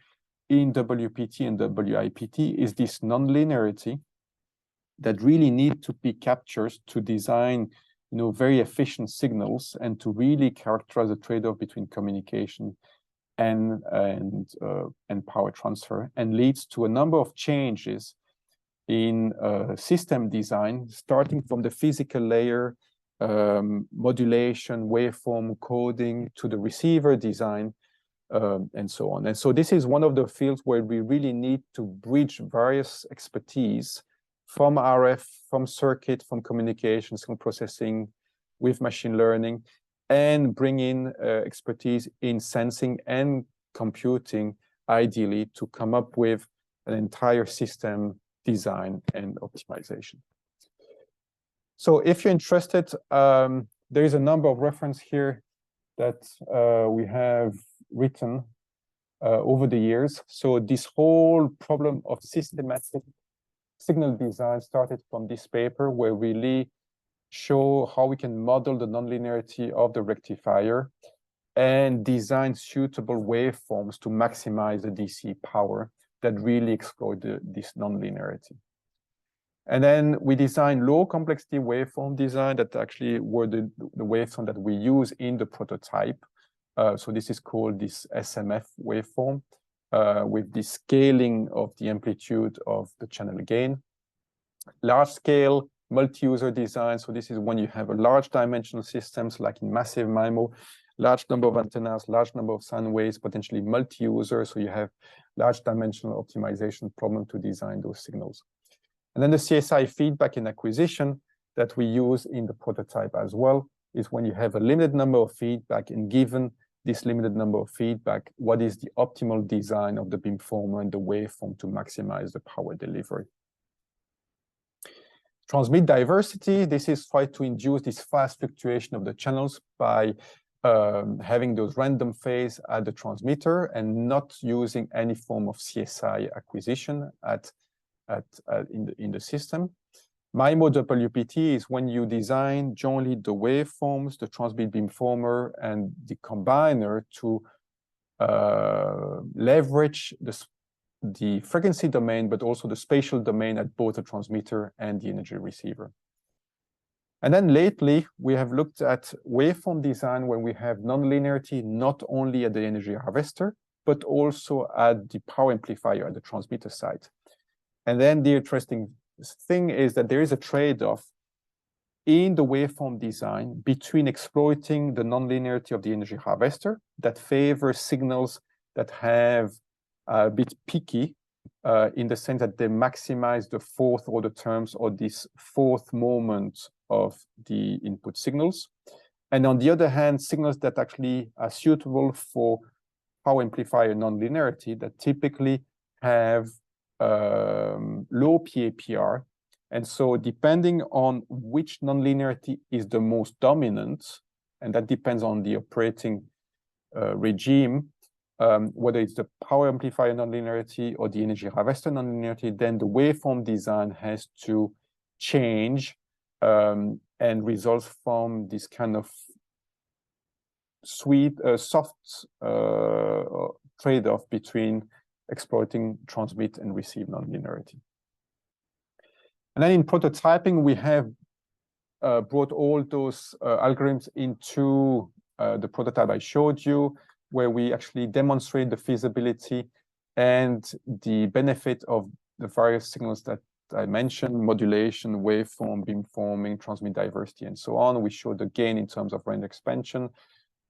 in WPT and WIPT is this non-linearity that really need to be captured to design very efficient signals and to really characterize the trade-off between communication and power transfer, and leads to a number of changes in system design, starting from the physical layer, modulation, waveform, coding, to the receiver design, and so on. And so this is one of the fields where we really need to bridge various expertise from RF, from circuit, from communication, signal processing with machine learning, and bring in expertise in sensing and computing, ideally, to come up with an entire system design and optimization. So if you're interested, there is a number of references here that we have written over the years. So this whole problem of systematic signal design started from this paper, where we really show how we can model the nonlinearity of the rectifier and design suitable waveforms to maximize the DC power that really exploit this nonlinearity. And then we designed low complexity waveform design that actually were the waveform that we use in the prototype. So this is called this SMF waveform, with the scaling of the amplitude of the channel gain. Large scale multi-user design. So this is when you have a large dimensional systems like in massive MIMO, large number of antennas, large number of sound waves, potentially multi-user. So you have large dimensional optimization problem to design those signals. And then the CSI feedback and acquisition that we use in the prototype as well is when you have a limited number of feedback, and given this limited number of feedback, what is the optimal design of the beamformer and the waveform to maximize the power delivery. Transmit diversity, this is try to induce this fast fluctuation of the channels by having those random phase at the transmitter and not using any form of CSI acquisition in the system. MIMO WPT is when you design jointly the waveforms, the transmit beamformer, and the combiner to leverage the frequency domain, but also the spatial domain at both the transmitter and the energy receiver. And then lately, we have looked at waveform design when we have nonlinearity not only at the energy harvester, but also at the power amplifier at the transmitter side. And then the interesting thing is that there is a trade-off in the waveform design between exploiting the nonlinearity of the energy harvester that favors signals that have a bit peaky in the sense that they maximize the fourth order terms or this fourth moment of the input signals. And on the other hand, signals that actually are suitable for power amplifier nonlinearity that typically have low PAPR. And so depending on which nonlinearity is the most dominant, and that depends on the operating regime, whether it's the power amplifier nonlinearity or the energy harvester nonlinearity, then the waveform design has to change and results from this kind of soft trade-off between exploiting transmit and receive nonlinearity. And then in prototyping, we have brought all those algorithms into the prototype I showed you, where we actually demonstrate the feasibility and the benefit of the various signals that I mentioned: modulation, waveform, beamforming, transmit diversity, and so on. We show the gain in terms of range expansion.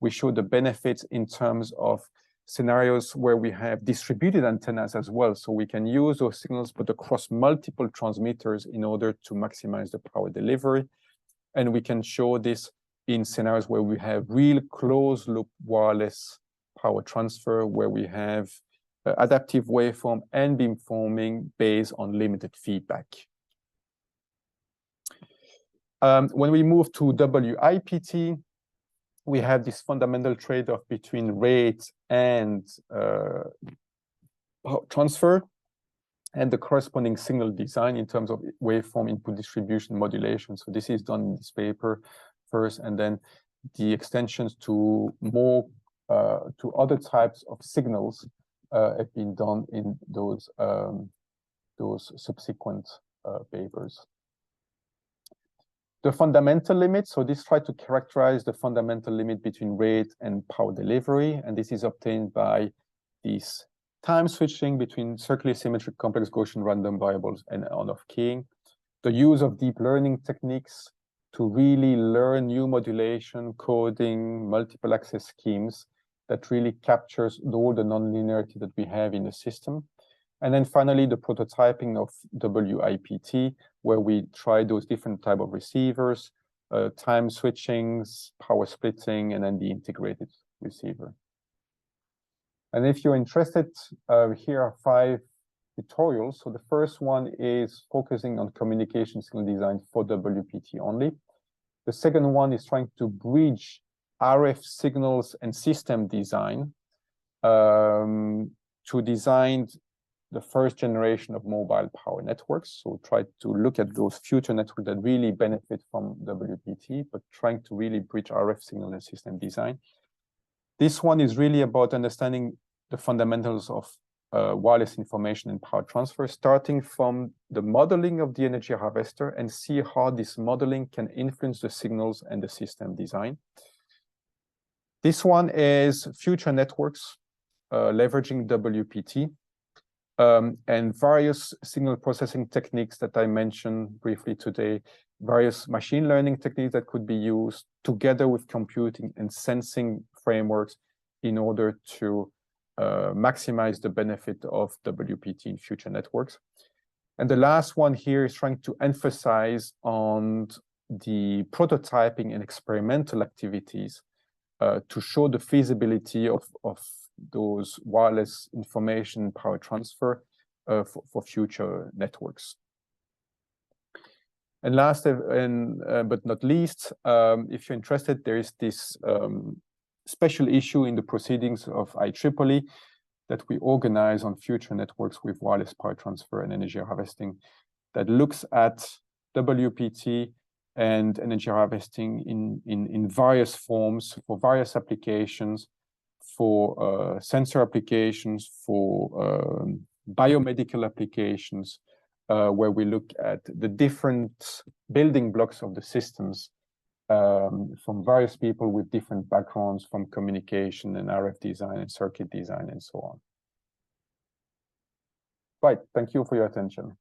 We show the benefits in terms of scenarios where we have distributed antennas as well. So we can use those signals, but across multiple transmitters in order to maximize the power delivery. And we can show this in scenarios where we have real closed loop wireless power transfer, where we have adaptive waveform and beamforming based on limited feedback. When we move to WIPT, we have this fundamental trade-off between rate and transfer, and the corresponding signal design in terms of waveform input distribution modulation. So this is done in this paper first, and then the extensions to more to other types of signals have been done in those subsequent papers. The fundamental limit, so this tries to characterize the fundamental limit between rate and power delivery, and this is obtained by this time switching between circularly symmetric complex Gaussian random variables and on-off keying. The use of deep learning techniques to really learn new modulation, coding, multiple access schemes that really captures all the nonlinearity that we have in the system. And then finally, the prototyping of WIPT, where we try those different type of receivers, time switchings, power splitting, and then the integrated receiver. And if you're interested, here are 5 tutorials. So the first one is focusing on communication signal design for WPT only. The second one is trying to bridge RF signals and system design to design the first generation of mobile power networks. So try to look at those future networks that really benefit from WPT, but trying to really bridge RF signal and system design. This one is really about understanding the fundamentals of wireless information and power transfer, starting from the modeling of the energy harvester and see how this modeling can influence the signals and the system design. This one is future networks leveraging WPT and various signal processing techniques that I mentioned briefly today, various machine learning techniques that could be used together with computing and sensing frameworks in order to maximize the benefit of WPT in future networks. And the last one here is trying to emphasize on the prototyping and experimental activities to show the feasibility of those wireless information power transfer for future networks. And last but not least, if you're interested, there is this special issue in the proceedings of IEEE that we organize on future networks with wireless power transfer and energy harvesting that looks at WPT and energy harvesting in various forms for various applications, for sensor applications, for biomedical applications, where we look at the different building blocks of the systems from various people with different backgrounds, from communication and RF design and circuit design and so on. Right, thank you for your attention.